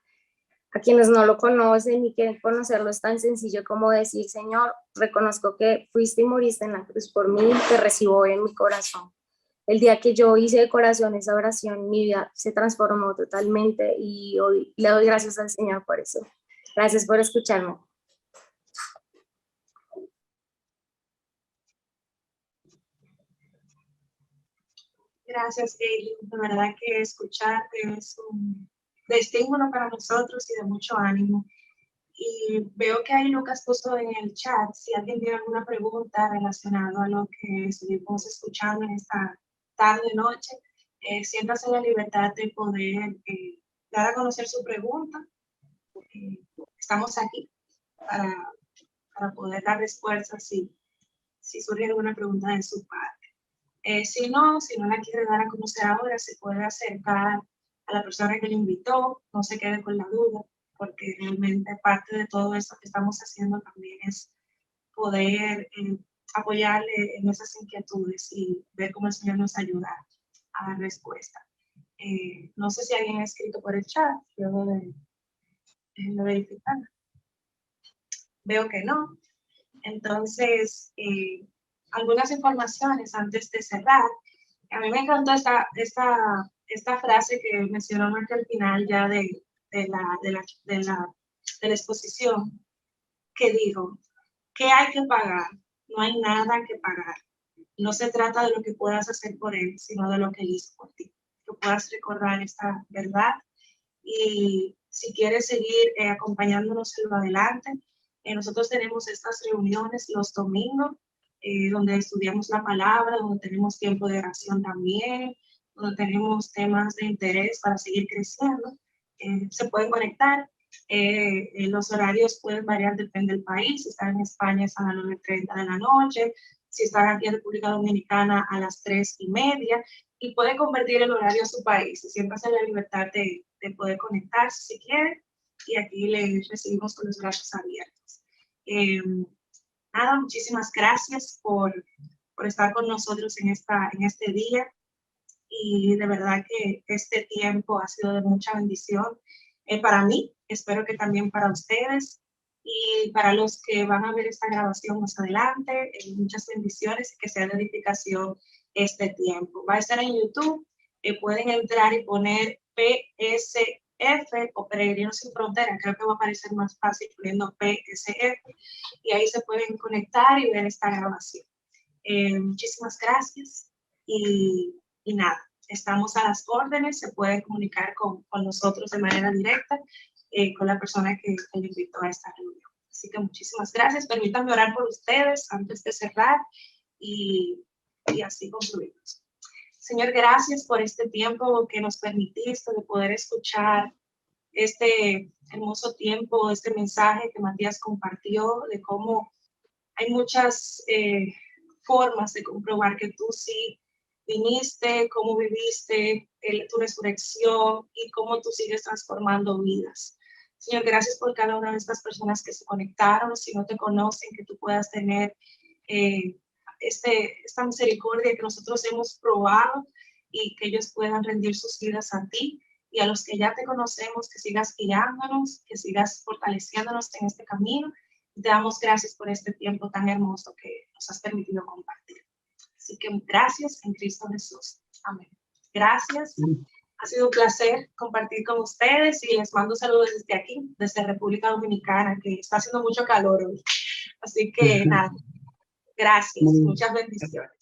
A quienes no lo conocen y quieren conocerlo es tan sencillo como decir: Señor, reconozco que fuiste y moriste en la cruz por mí, te recibo hoy en mi corazón. El día que yo hice de corazón esa oración, mi vida se transformó totalmente y hoy le doy gracias al Señor por eso. Gracias por escucharme. Gracias, Eileen. De verdad que escucharte es un estímulo para nosotros y de mucho ánimo. Y veo que ahí Lucas puso en el chat, si alguien tiene alguna pregunta relacionada a lo que estuvimos escuchando en esta tarde-noche, siéntase en la libertad de poder dar a conocer su pregunta. Estamos aquí para poder dar respuestas si surge alguna pregunta de su parte. Si no la quiere dar a conocer ahora, se puede acercar a la persona que le invitó, no se quede con la duda, porque realmente parte de todo esto que estamos haciendo también es poder apoyarle en esas inquietudes y ver cómo el Señor nos ayuda a dar respuesta. No sé si alguien ha escrito por el chat, luego de verificar. Veo que no. Entonces, algunas informaciones antes de cerrar. A mí me encantó esta frase que mencionó Marta al final ya de la exposición, que dijo: ¿qué hay que pagar? No hay nada que pagar. No se trata de lo que puedas hacer por él, sino de lo que él hizo por ti. Que puedas recordar esta verdad y si quieres seguir acompañándonos en lo adelante, nosotros tenemos estas reuniones los domingos, donde estudiamos la palabra, donde tenemos tiempo de oración también, donde tenemos temas de interés para seguir creciendo. Se pueden conectar. Los horarios pueden variar, depende del país. Si están en España es a las 9:30 de la noche, si están aquí en República Dominicana a las 3:30, y pueden convertir el horario a su país. Siempre hacen la libertad de poder conectarse si quieren, y aquí les recibimos con los brazos abiertos. Nada, muchísimas gracias por estar con nosotros en este día, y de verdad que este tiempo ha sido de mucha bendición para mí, espero que también para ustedes y para los que van a ver esta grabación más adelante. Muchas bendiciones y que sea de edificación este tiempo. Va a estar en YouTube, pueden entrar y poner PSF o Peregrinos Sin Frontera, creo que va a aparecer más fácil poniendo PSF, y ahí se pueden conectar y ver esta grabación. Muchísimas gracias y nada, estamos a las órdenes. Se puede comunicar con nosotros de manera directa, con la persona que le invitó a esta reunión. Así que muchísimas gracias. Permítanme orar por ustedes antes de cerrar y así concluimos. Señor, gracias por este tiempo que nos permitiste de poder escuchar este hermoso tiempo, este mensaje que Matías compartió, de cómo hay muchas formas de comprobar que tú sí viniste, cómo viviste tu resurrección y cómo tú sigues transformando vidas. Señor, gracias por cada una de estas personas que se conectaron. Si no te conocen, que tú puedas tener esta misericordia que nosotros hemos probado, y que ellos puedan rendir sus vidas a ti. Y a los que ya te conocemos, que sigas guiándonos, que sigas fortaleciéndonos en este camino. Te damos gracias por este tiempo tan hermoso que nos has permitido compartir. Así que gracias en Cristo Jesús. Amén. Gracias. Ha sido un placer compartir con ustedes y les mando saludos desde aquí, desde República Dominicana, que está haciendo mucho calor hoy. Así que nada, gracias. Muchas bendiciones.